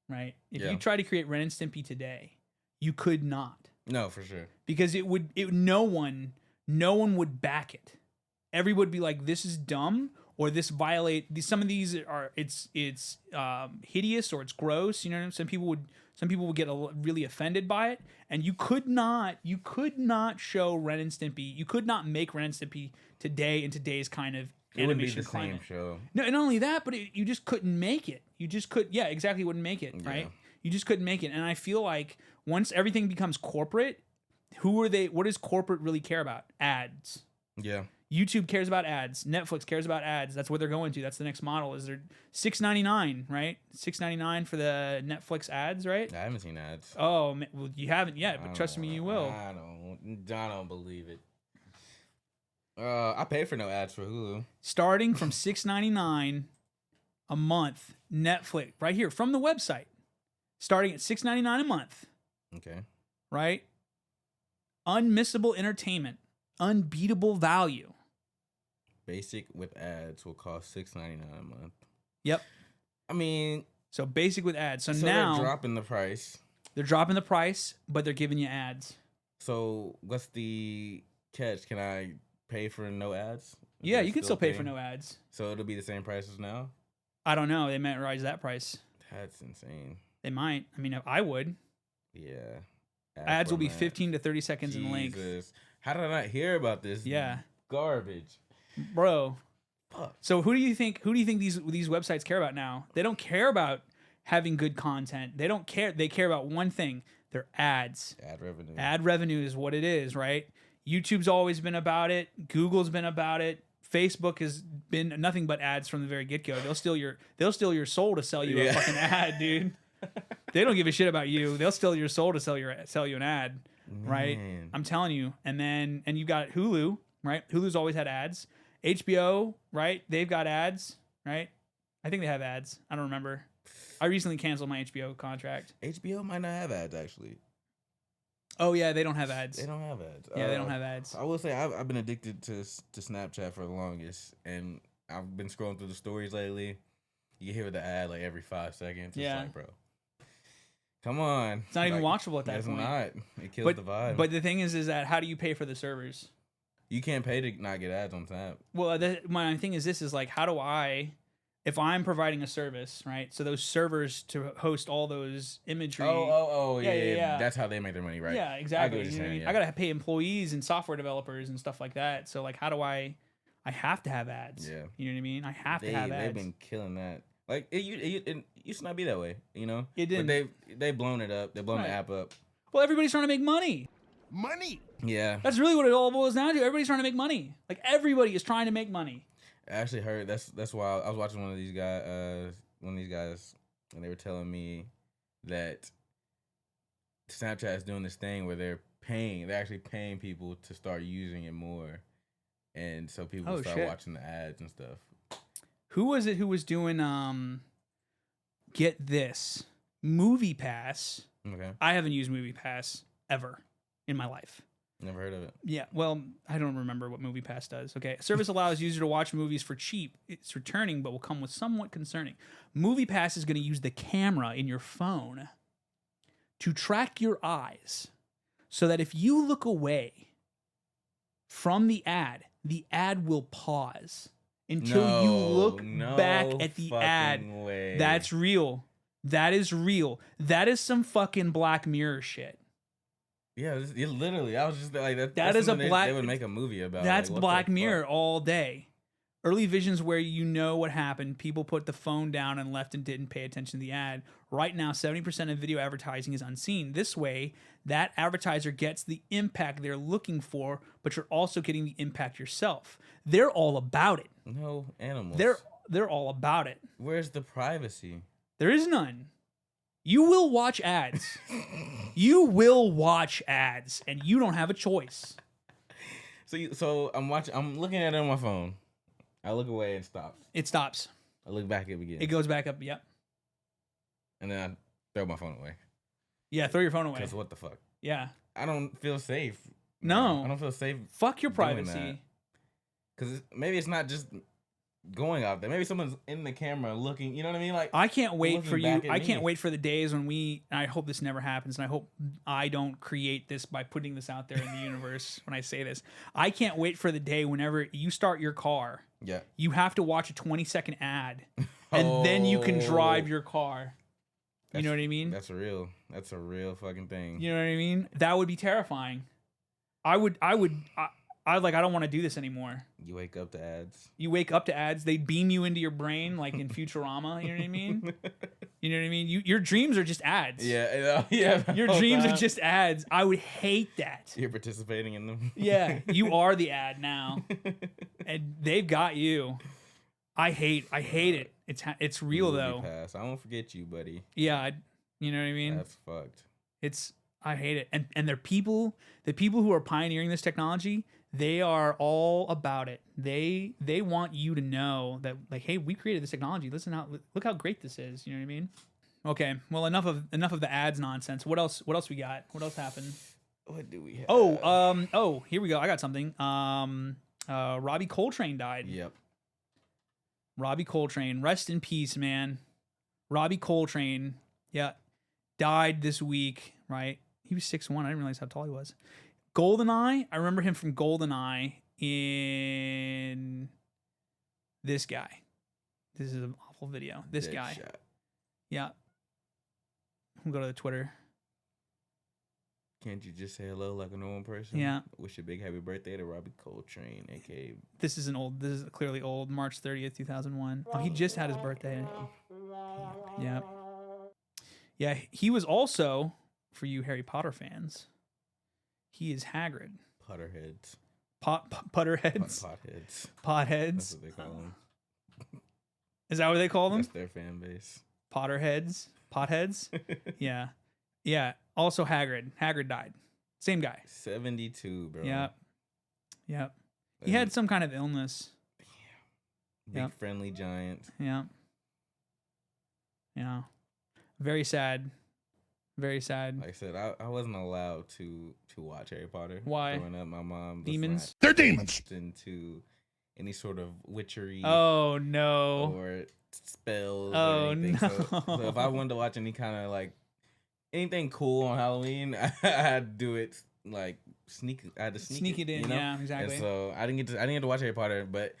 right? If you tried to create Ren and Stimpy today, you could not. No, for sure. Because no one would back it. Everybody would be like, this is dumb, or this some of these are it's hideous, or it's gross, you know what I mean? Some people would get really offended by it, and you could not show Ren and Stimpy. You could not make Ren and Stimpy today in today's kind of animation climate. Same show. No, not only that, but you just couldn't make it. You just couldn't make it, right? Yeah. You just couldn't make it. And I feel like once everything becomes corporate, what does corporate really care about? Ads. Yeah. YouTube cares about ads. Netflix cares about ads. That's what they're going to. That's the next model. Is they're $6.99, right? $6.99 for the Netflix ads, right? I haven't seen ads. Oh, well, you haven't yet, but trust me, you will. I don't believe it. I pay for no ads for Hulu. Starting from $6.99 a month, Netflix, right here from the website, starting at $6.99 a month. Okay. Right? Unmissable entertainment, unbeatable value. Basic with ads will cost $6.99 a month. Yep. I mean, so basic with ads. So now they're dropping the price. They're dropping the price, but they're giving you ads. So what's the catch? Can I pay for no ads? Yeah, you can still pay for no ads. So it'll be the same price as now? I don't know. They might raise that price. That's insane. They might. I mean, I would. Yeah. Ads will be 15 to 30 seconds in length. How did I not hear about this? Yeah. Garbage. Bro. Fuck. So who do you think these websites care about now? They don't care about having good content. They don't care. They care about one thing. Their ads. Ad revenue. Ad revenue is what it is, right? YouTube's always been about it. Google's been about it. Facebook has been nothing but ads from the very get-go. They'll steal your soul to sell you a fucking ad, dude. They don't give a shit about you. They'll steal your soul to sell you an ad, right? I'm telling you. And you got Hulu, right? Hulu's always had ads. HBO, right? They've got ads, right? I think they have ads. I don't remember. I recently canceled my HBO contract. HBO might not have ads actually. Oh yeah, they don't have ads. They don't have ads. Yeah, they don't have ads. I will say I've been addicted to Snapchat for the longest, and I've been scrolling through the stories lately. You hear the ad like every 5 seconds. It's like, bro, come on. It's not even watchable at that point. It's not. It kills the vibe. But the thing is that how do you pay for the servers? You can't pay to not get ads on Snap. Well, my thing is this is like, how do I, if I'm providing a service, right? So those servers to host all those imagery. Yeah. That's how they make their money, right? Yeah, exactly. I get what you're saying, I gotta pay employees and software developers and stuff like that. So like, how do I have to have ads. Yeah. You know what I mean? I have to have ads. They've been killing that. Like it used to not be that way, you know. It didn't. But they've blown it up. They've blown the app up. Well, everybody's trying to make money. Yeah. That's really what it all boils down to. Everybody's trying to make money. Like everybody is trying to make money. I actually heard that's why I was watching one of these guys, and they were telling me that Snapchat is doing this thing where they're actually paying people to start using it more, and so people start watching the ads and stuff. Who was it who was doing get this Movie Pass? Okay. I haven't used Movie Pass ever in my life. Never heard of it. Yeah, well, I don't remember what Movie Pass does. Okay, service allows user to watch movies for cheap. It's returning, but will come with somewhat concerning. Movie Pass is going to use the camera in your phone to track your eyes, so that if you look away from the ad will pause until you look back at the ad. Way. That's real. That is real. That is some fucking Black Mirror shit. Yeah, literally. I was just like, that is a Black. They would make a movie about. That's like, Black Mirror all day. Early visions where you know what happened. People put the phone down and left and didn't pay attention to the ad. Right now, 70% of video advertising is unseen. This way, that advertiser gets the impact they're looking for, but you're also getting the impact yourself. They're all about it. No animals. They're all about it. Where's the privacy? There is none. You will watch ads. You will watch ads, and you don't have a choice. So I'm looking at it on my phone. I look away and stops. It stops. I look back, it begins. It goes back up, yep. And then I throw my phone away. Yeah, throw your phone away. Because what the fuck? Yeah. I don't feel safe. No. I don't feel safe. Fuck your privacy. Because maybe it's not just going out there. Maybe someone's in the camera looking, you know what I mean? Like, I can't wait for you. I can't wait for the days when and I hope this never happens, and I hope I don't create this by putting this out there in the universe when I say this. I can't wait for the day whenever you start your car. Yeah. You have to watch a 20-second ad, and then you can drive your car. You know what I mean? That's real. That's a real fucking thing. You know what I mean? That would be terrifying. I don't want to do this anymore. You wake up to ads. You wake up to ads. They beam you into your brain like in Futurama. You know what I mean? You know what I mean? Your dreams are just ads. Yeah. Your dreams are just ads. I would hate that. You're participating in them. Yeah, you are the ad now, and they've got you. I hate it. It's real though. Pass. I won't forget you, buddy. Yeah, you know what I mean? That's fucked. I hate it. And the people who are pioneering this technology, they are all about it. They want you to know that, like, hey, we created this technology. Look how great this is. You know what I mean? Okay. Well, enough of the ads nonsense. What else we got? What else happened? What do we have? Oh, here we go. I got something. Robbie Coltrane died. Yep. Robbie Coltrane, rest in peace, man. Robbie Coltrane, yeah, died this week, right? He was 6'1". I didn't realize how tall he was. GoldenEye, I remember him from GoldenEye in this guy. This is an awful video. This Dead guy. Shot. Yeah. We'll go to the Twitter. Can't you just say hello like a normal person? Yeah. Wish a big happy birthday to Robbie Coltrane, a.k.a. This is clearly old. March 30th, 2001. Oh, he just had his birthday. Yeah. Yeah, he was also, for you Harry Potter fans, he is Hagrid. Potterheads. Putterheads? Potheads. Potheads? That's what they call them. Is that what they call them? That's their fan base. Potterheads? Potheads? Yeah. Yeah. Also Hagrid. Hagrid died. Same guy. 72, bro. Yeah. Yeah. He had some kind of illness. Big friendly giant. Yeah. Yeah. Very sad. Very sad. Like I said, I wasn't allowed to watch Harry Potter. Why? Growing up, my mom was Demons? They're demons. Into any sort of witchery. Oh no. Or spells Oh or anything. no. So if I wanted to watch any kind of like anything cool on Halloween, I had to do it like I had to sneak it in. You know? Yeah, exactly. And so I didn't get to watch Harry Potter, but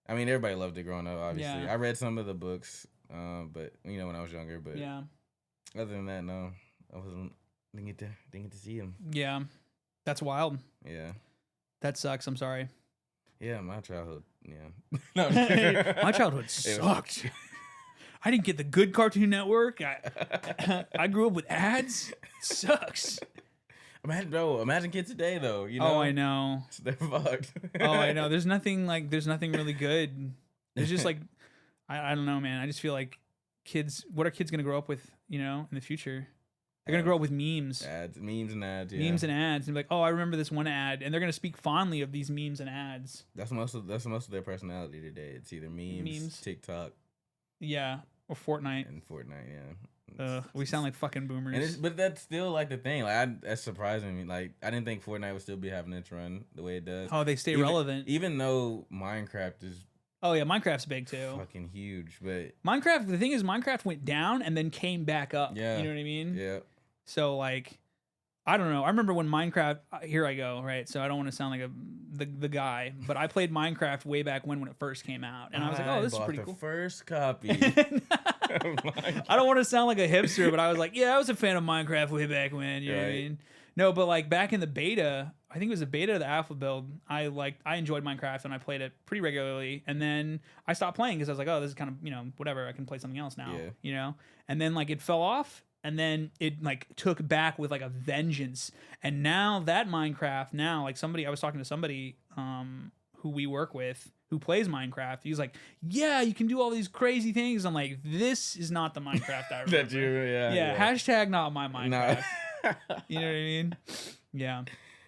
I mean everybody loved it growing up. Obviously, Yeah. I read some of the books, but when I was younger. But yeah. Other than that, no, I didn't get to see him. Yeah, that's wild. Yeah. That sucks. I'm sorry. Yeah, my childhood. Yeah. No. My childhood sucked. I didn't get the good Cartoon Network. I grew up with ads. It sucks. Imagine kids today though. You know. Oh, I know. They're fucked. Oh, I know. There's nothing really good. There's just like, I don't know, man. I just feel like what are kids gonna grow up with? In the future, they're gonna grow up with memes, memes and ads, yeah. Memes and ads, and be like, oh, I remember this one ad, and they're gonna speak fondly of these memes and ads. That's most of their personality today. It's either memes, TikTok, yeah, or Fortnite. Yeah. We sound like fucking boomers. But that's still like the thing. Like that's surprising me. Like I didn't think Fortnite would still be having its run the way it does. Oh, they stay relevant. Even though Minecraft is. Oh yeah, Minecraft's big too. Fucking huge, but Minecraft. The thing is, Minecraft went down and then came back up. Yeah, you know what I mean. Yeah. So like, I don't know. I remember when Minecraft. Here I go. Right. So I don't want to sound like the guy, but I played Minecraft way back when it first came out, and I was like, oh, this is pretty cool. First copy. I don't want to sound like a hipster, but I was like, yeah, I was a fan of Minecraft way back when. You know what I mean? No, but like back in the beta, I think it was the beta of the alpha build. I enjoyed Minecraft and I played it pretty regularly. And then I stopped playing because I was like, oh, this is kind of, whatever. I can play something else now, And then like it fell off and then it like took back with like a vengeance. And now that Minecraft, I was talking to somebody who we work with who plays Minecraft. He's like, yeah, you can do all these crazy things. I'm like, this is not the Minecraft I remember. Yeah. Hashtag not my Minecraft. You know what I mean? Yeah.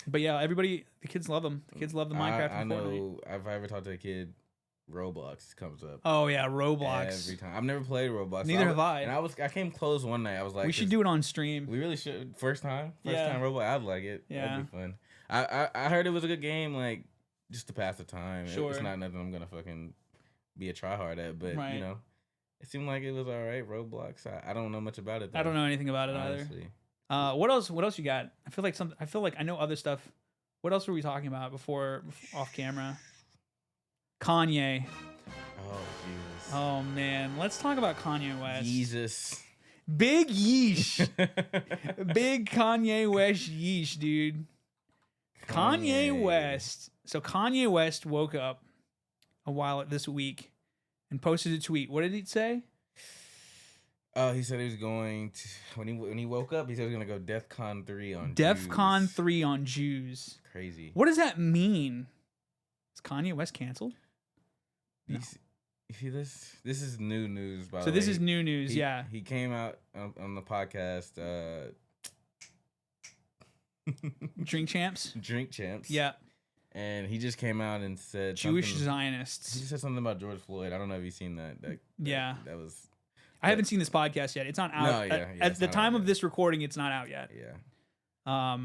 But yeah, the kids love them. The kids love the Minecraft. I know. If I ever talk to a kid, Roblox comes up. Oh yeah, Roblox. Every time. I've never played Roblox. Neither have I. And I came close one night. I was like, we should do it on stream. We really should. First time Roblox. I'd like it. Yeah. That'd be fun. I heard it was a good game, like just to pass the time. Sure. It's not nothing I'm gonna fucking be a tryhard at, but it seemed like it was all right. Roblox. I don't know much about it though. I don't know anything about it honestly. Either. What else you got? I feel like I know other stuff. What else were we talking about before off camera? Kanye. Oh Jesus. Oh man, let's talk about Kanye West. Jesus. Big yeesh. Big Kanye West yeesh, dude. Kanye West. So Kanye West woke up this week and posted a tweet. What did he say? He said he was going to when he woke up. He said he was gonna go DEFCON 3 on DEFCON 3 on Jews. Crazy. What does that mean? Is Kanye West canceled? No. You see this? This is new news. By the way. So this is new news. Yeah. He came out on the podcast. Drink Champs. Drink Champs. Yeah. And he just came out and said Jewish Zionists. He said something about George Floyd. I don't know if you've seen that. That was. I haven't seen this podcast yet. It's not out. No, at the time of this recording, it's not out yet. Yeah.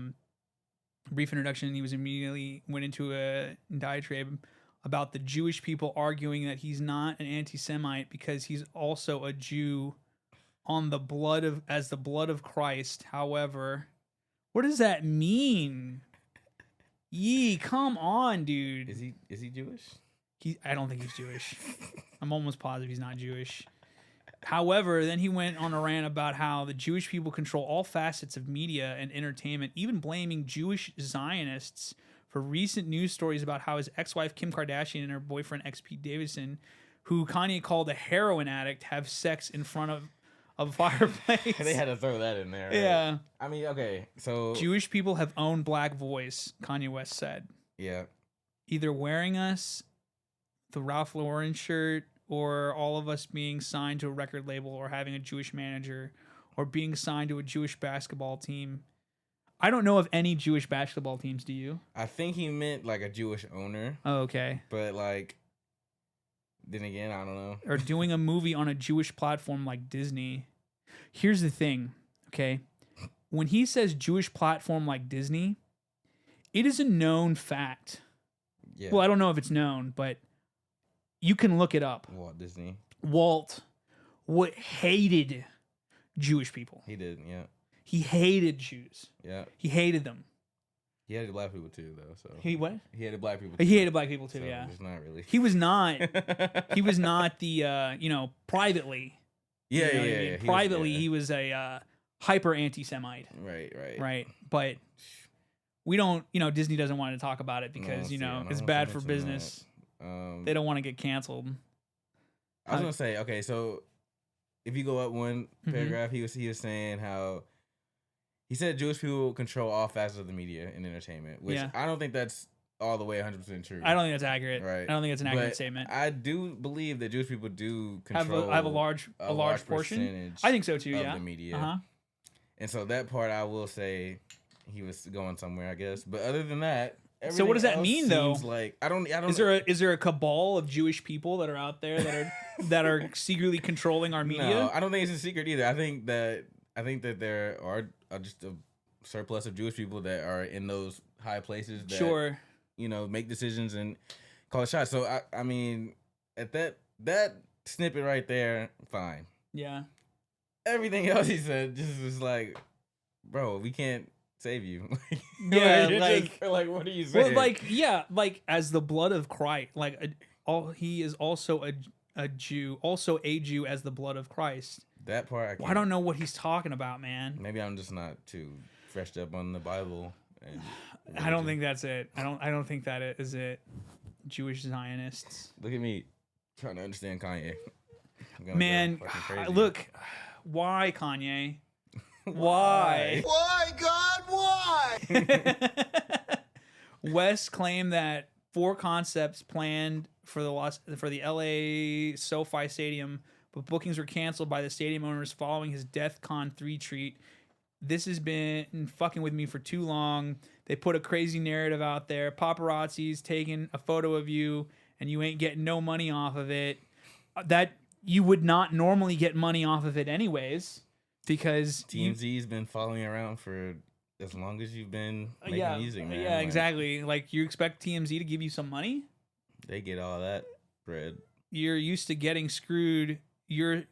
Brief introduction. He was immediately went into a diatribe about the Jewish people arguing that he's not an anti-Semite because he's also a Jew on the blood of Christ. However, what does that mean? Come on, dude. Is he Jewish? I don't think he's Jewish. I'm almost positive he's not Jewish. However, then he went on a rant about how the Jewish people control all facets of media and entertainment, even blaming Jewish Zionists for recent news stories about how his ex-wife Kim Kardashian and her boyfriend Pete Davidson, who Kanye called a heroin addict, have sex in front of a fireplace. They had to throw that in there. Right? Yeah. I mean, okay, so Jewish people have owned Black voice, Kanye West said. Yeah. Either wearing us the Ralph Lauren shirt, or all of us being signed to a record label, or having a Jewish manager, or being signed to a Jewish basketball team. I don't know of any Jewish basketball teams, do you? I think he meant like a Jewish owner. Oh, okay. But like then again, I don't know. Or doing a movie on a Jewish platform like Disney. Here's the thing, okay? When he says Jewish platform like Disney, it is a known fact. Yeah. Well, I don't know if it's known, but you can look it up. Walt Disney. Walt hated Jewish people. He did, yeah. He hated Jews. Yeah. He hated them. He hated black people too, though. So He what? he hated black people. Too, He hated black people too. so Yeah. It's not really. He was not. He was not the privately. Yeah, you know what I yeah, mean? yeah. Privately, he was a hyper anti-Semite. Right. Right, but we don't. Disney doesn't want to talk about it because it's bad for business. They don't want to get canceled. I was gonna say, okay, so if you go up one paragraph, he was saying how he said Jewish people control all facets of the media and entertainment, which I don't think that's all the way 100% true. I don't think that's accurate. Right. I don't think it's an accurate statement. I do believe that Jewish people do control have a large portion. I think so too. Of Yeah. the media. And so that part, I will say, he was going somewhere, I guess. But other than that, so what does that mean, though? Like I don't. Is there a cabal of Jewish people that are out there that are secretly controlling our media? No, I don't think it's a secret either. I think that there are just a surplus of Jewish people that are in those high places that make decisions and call shots. So I mean, at that snippet right there, fine. Yeah. Everything else he said just was like, bro, we can't save you. Yeah, like what are you saying? Well, like as the blood of Christ, he is also a Jew, also a Jew as the blood of Christ. That part, I don't know what he's talking about, man. Maybe I'm just not too freshed up on the Bible. And I don't think that's it. I don't think that is it. Jewish Zionists. Look at me trying to understand Kanye. Man, look, why Kanye? Why? Why, God, why? West claimed that 4 concepts planned for the LA SoFi Stadium, but bookings were canceled by the stadium owners following his DEF CON 3 treat. This has been fucking with me for too long. They put a crazy narrative out there. Paparazzi's taking a photo of you, and you ain't getting no money off of it. That you would not normally get money off of it anyways. Because TMZ's been following around for as long as you've been making music, man. Yeah, exactly. Like you expect TMZ to give you some money? They get all that bread. You're used to getting screwed. You're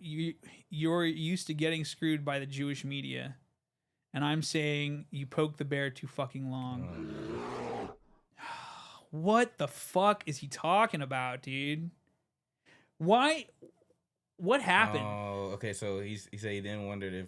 used to getting screwed by the Jewish media, and I'm saying you poke the bear too fucking long. What the fuck is he talking about, dude? Why? What happened? Oh, okay. So he said he then wondered if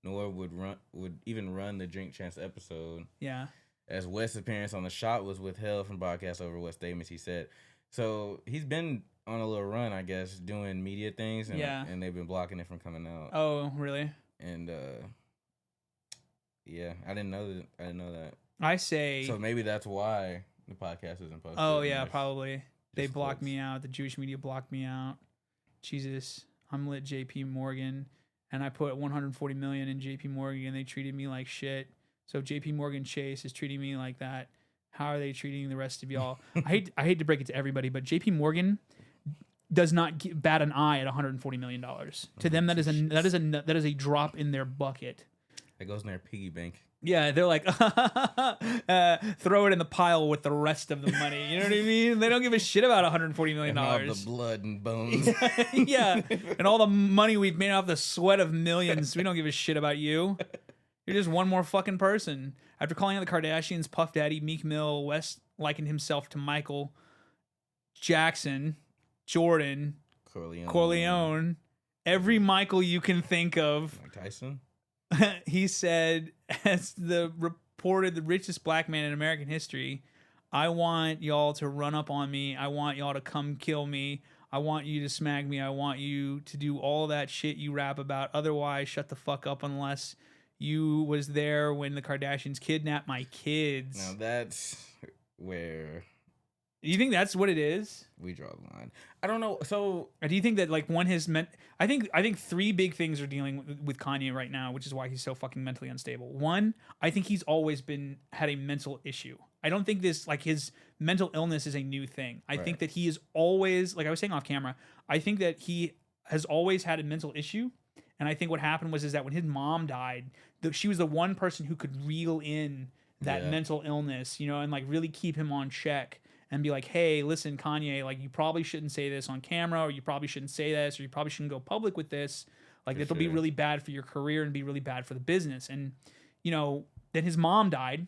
Noah would even run the Drink Champs episode. Yeah. As West's appearance on the shot was withheld from broadcast over what statements he said. So he's been on a little run, I guess, doing media things, and they've been blocking it from coming out. Oh, really? And yeah, I didn't know that. I say so maybe that's why the podcast isn't posted. Oh yeah, probably. They blocked me out. The Jewish media blocked me out. Jesus, I'm lit JP Morgan, and I put 140 million in JP Morgan, and they treated me like shit. So if JP Morgan Chase is treating me like that, how are they treating the rest of y'all? I hate to break it to everybody, but JP Morgan does not bat an eye at 140 million dollars. To them, that is a drop in their bucket. It goes in their piggy bank. Yeah, they're like, throw it in the pile with the rest of the money. You know what I mean? They don't give a shit about $140 million. And all the blood and bones. Yeah, and all the money we've made off the sweat of millions. We don't give a shit about you. You're just one more fucking person. After calling out the Kardashians, Puff Daddy, Meek Mill, West likened himself to Michael Jackson, Jordan, Corleone, every Michael you can think of. Mike Tyson? He said, as the richest black man in American history, I want y'all to run up on me. I want y'all to come kill me. I want you to smack me. I want you to do all that shit you rap about. Otherwise, shut the fuck up unless you was there when the Kardashians kidnapped my kids. Now that's where... You think that's what it is? We draw the line. I don't know. So, or do you think that like one has meant? I think 3 big things are dealing with Kanye right now, which is why he's so fucking mentally unstable. One, I think he's always had a mental issue. I don't think this, like, his mental illness is a new thing. I think that he is always, like I was saying off camera, I think that he has always had a mental issue. And I think what happened was that when his mom died, she was the one person who could reel in that mental illness, you know, and like really keep him on check and be like, hey, listen, Kanye, like, you probably shouldn't say this on camera, or you probably shouldn't say this, or you probably shouldn't go public with this. Like, it'll be really bad for your career and be really bad for the business. And, you know, then his mom died,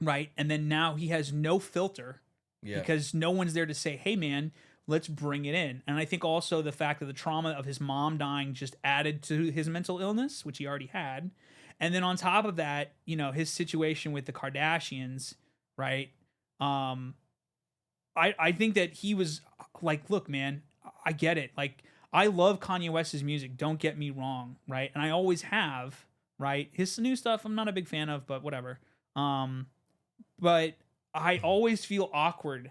right? And then now he has no filter because no one's there to say, hey, man, let's bring it in. And I think also the fact that the trauma of his mom dying just added to his mental illness, which he already had. And then on top of that, you know, his situation with the Kardashians, right? I think that he was like, look, man, I get it. Like, I love Kanye West's music. Don't get me wrong, right? And I always have, right? His new stuff I'm not a big fan of, but whatever. But I always feel awkward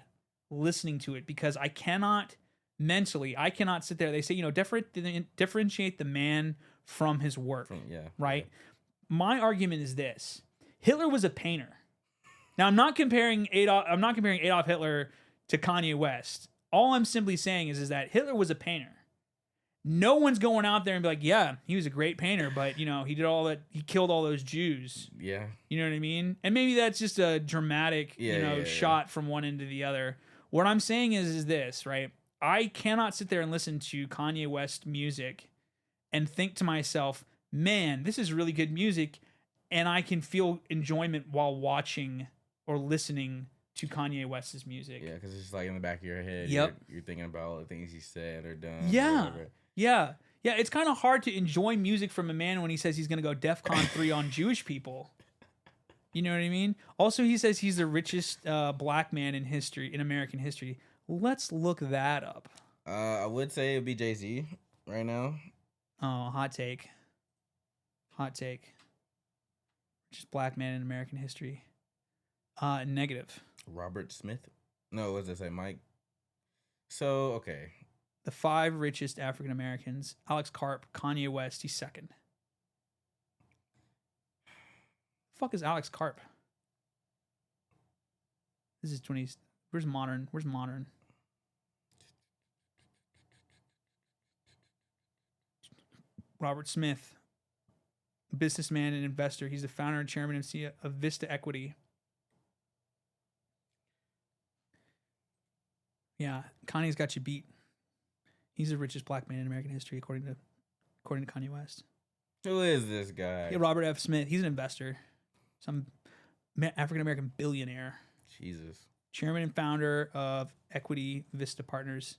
listening to it because I cannot sit there. They say, you know, differentiate the man from his work, right? Yeah. My argument is this: Hitler was a painter. Now, I'm not comparing Adolf Hitler to Kanye West. All I'm simply saying is that Hitler was a painter. No one's going out there and be like, yeah, he was a great painter, but, you know, he did all that. He killed all those Jews. Yeah. You know what I mean? And maybe that's just a dramatic, shot from one end to the other. What I'm saying is this, right? I cannot sit there and listen to Kanye West music and think to myself, man, this is really good music, and I can feel enjoyment while watching or listening to Kanye West's music. Yeah, because it's just like in the back of your head. Yep. You're thinking about all the things he said or done. Yeah. Yeah. Yeah. It's kind of hard to enjoy music from a man when he says he's going to go DEFCON 3 on Jewish people. You know what I mean? Also, he says he's the richest black man in American history. Let's look that up. I would say it'd be Jay-Z right now. Oh, hot take. Hot take. Richest black man in American history. Negative. Robert Smith? No, what does it say? Mike? So, okay. The 5 richest African Americans. Alex Karp, Kanye West, he's second. Fuck is Alex Karp? This is 20s. Where's modern? Robert Smith, businessman and investor. He's the founder and chairman and CEO of Vista Equity. Yeah, Kanye's got you beat. He's the richest black man in American history, according to Kanye West. Who is this guy? Yeah, Robert F. Smith. He's an investor, some African American billionaire. Jesus. Chairman and founder of Equity Vista Partners.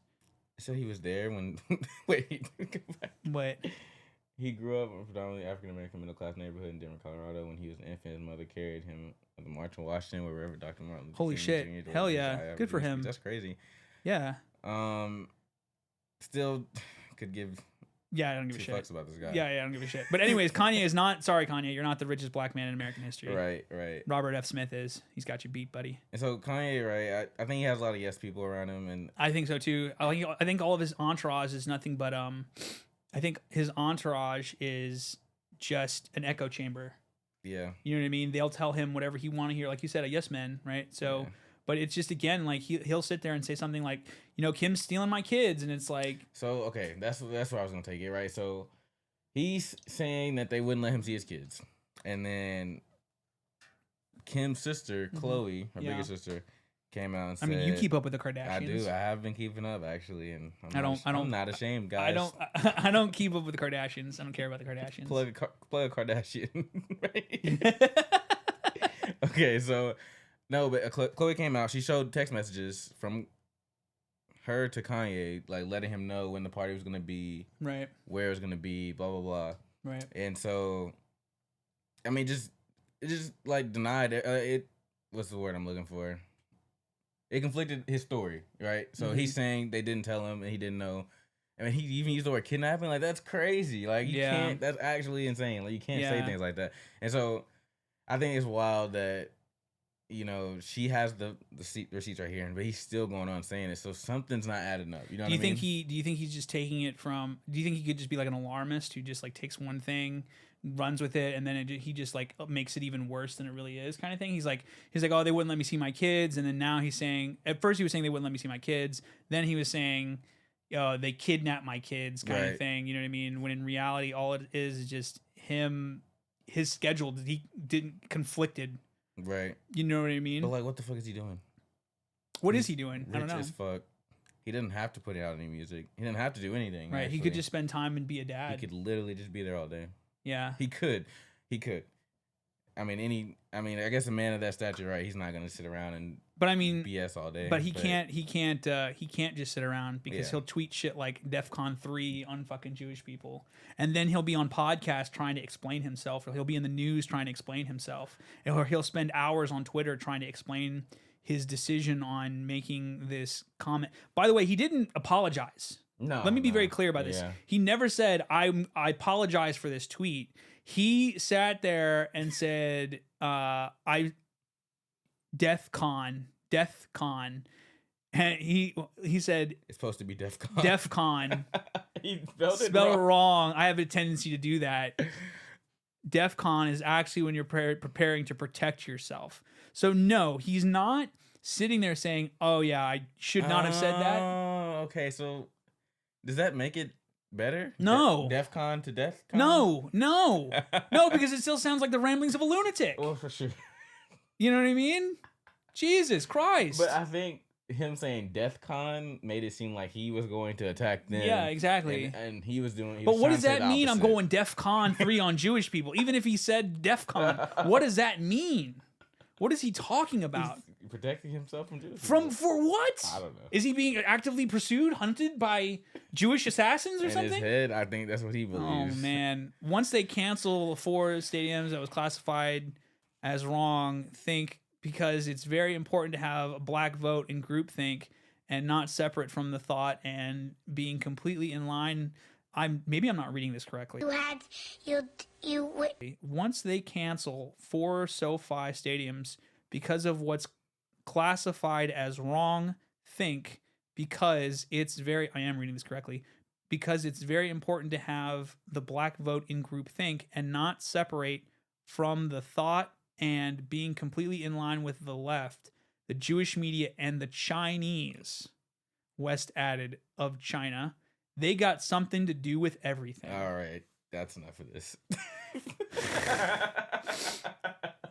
So he was there when. Wait. What? He grew up in a predominantly African American middle class neighborhood in Denver, Colorado. When he was an infant, his mother carried him at the March on Washington, wherever Dr. Martin. Holy shit! Hell yeah! Good for him. That's crazy. Yeah. Still could give. Yeah, I don't give a shit. Fucks about this guy. Yeah, I don't give a shit. But anyways, Kanye is not. Sorry, Kanye, you're not the richest black man in American history. Right. Robert F. Smith is. He's got you beat, buddy. And so Kanye, right? I think he has a lot of yes people around him, and I think so too. I think all of his entourage is nothing but I think his entourage is just an echo chamber. Yeah. You know what I mean? They'll tell him whatever he want to hear, like you said, a yes man, right? So. Yeah. But it's just, again, like he'll sit there and say something like, you know, Kim's stealing my kids, and it's like. So okay, that's where I was gonna take it, right? So he's saying that they wouldn't let him see his kids, and then Kim's sister, Chloe, her bigger sister, came out and said, I mean, you keep up with the Kardashians. I do. I have been keeping up actually, and I'm not ashamed, guys. I don't keep up with the Kardashians. I don't care about the Kardashians. Plug a Kardashian, right? Okay, so. No, but Chloe came out. She showed text messages from her to Kanye, like letting him know when the party was gonna be, right? Where it was gonna be, blah blah blah, right? And so, I mean, it just like denied it. What's the word I'm looking for? It conflicted his story, right? So he's saying they didn't tell him and he didn't know. I mean, he even used the word kidnapping. Like that's crazy. Like you can't. That's actually insane. Like you can't say things like that. And so, I think it's wild that. you know, she has the receipts right here, but he's still going on saying it. So something's not adding up. You know what I mean? Do you think he's just taking it from? Do you think he could just be like an alarmist who just like takes one thing, runs with it, and then he just like makes it even worse than it really is, kind of thing? He's like, oh, they wouldn't let me see my kids, and then now he's saying. At first he was saying they wouldn't let me see my kids. Then he was saying, they kidnapped my kids, kind of thing. You know what I mean? When in reality, all it is just him, his schedule. He didn't conflicted. Right. You know what I mean? But like, what the fuck is he doing? What is he doing? I don't Rich know. as fuck. He didn't have to put out any music. He didn't have to do anything. Right. Actually. He could just spend time and be a dad. He could literally just be there all day. Yeah. He could. I mean, I guess a man of that stature, right? He's not gonna sit around and BS all day. But he can't just sit around because he'll tweet shit like DEFCON 3 on fucking Jewish people, and then he'll be on podcast trying to explain himself, or he'll be in the news trying to explain himself, or he'll spend hours on Twitter trying to explain his decision on making this comment. By the way, he didn't apologize. No. Let me be very clear about this. He never said, I apologize for this tweet. He sat there and said, DEFCON. And he said, it's supposed to be DEFCON. DEFCON. He spelled it wrong. I have a tendency to do that. DEFCON is actually when you're preparing to protect yourself. So no, he's not sitting there saying, oh yeah, I should not have said that. Oh, okay. So does that make it better? No. DEFCON to DEFCON? No, because it still sounds like the ramblings of a lunatic. Well, for sure. You know what I mean? Jesus Christ. But I think him saying DEFCON made it seem like he was going to attack them. Yeah, exactly. And he was doing. But what does that mean? I'm going DEFCON 3 on Jewish people. Even if he said DEFCON, what does that mean? What is he talking about? He's protecting himself from Jewish people. For what? I don't know. Is he being actively pursued, hunted by Jewish assassins or something? In his head, I think that's what he believes. Oh man! Once they cancel 4 stadiums that was classified as wrong, because it's very important to have a black vote in groupthink and not separate from the thought and being completely in line. Maybe I'm not reading this correctly. Once they cancel 4 SoFi stadiums because of what's classified as wrong because it's very, I am reading this correctly, because it's very important to have the black vote in groupthink and not separate from the thought and being completely in line with the left, the Jewish media, and the Chinese, West added, of China. They got something to do with everything. All right. That's enough of this.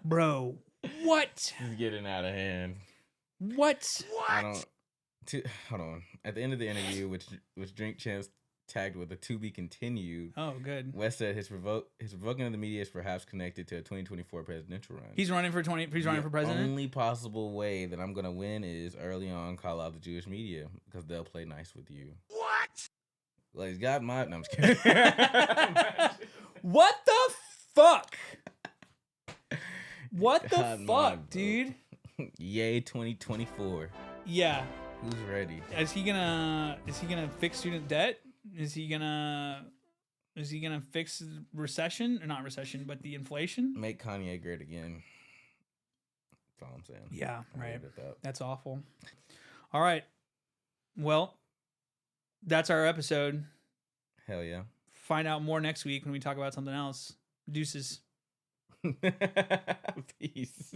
Bro, what? He's getting out of hand. What? Hold on. At the end of the interview, which Drink Champs tagged with a to be continued. Oh, good. West said his revoking of the media is perhaps connected to a 2024 presidential run. He's running for president. The only possible way that I'm gonna win is early on call out the Jewish media because they'll play nice with you. What? Well, he's got my. No, I'm just kidding. What the fuck? What the God, fuck, dude? Yay 2024. Yeah. Who's ready? Is he gonna fix student debt? Is he gonna fix recession, or not recession, but the inflation? Make Kanye great again. That's all I'm saying. Yeah, right. That's awful. All right. Well, that's our episode. Hell yeah. Find out more next week when we talk about something else. Deuces. Peace.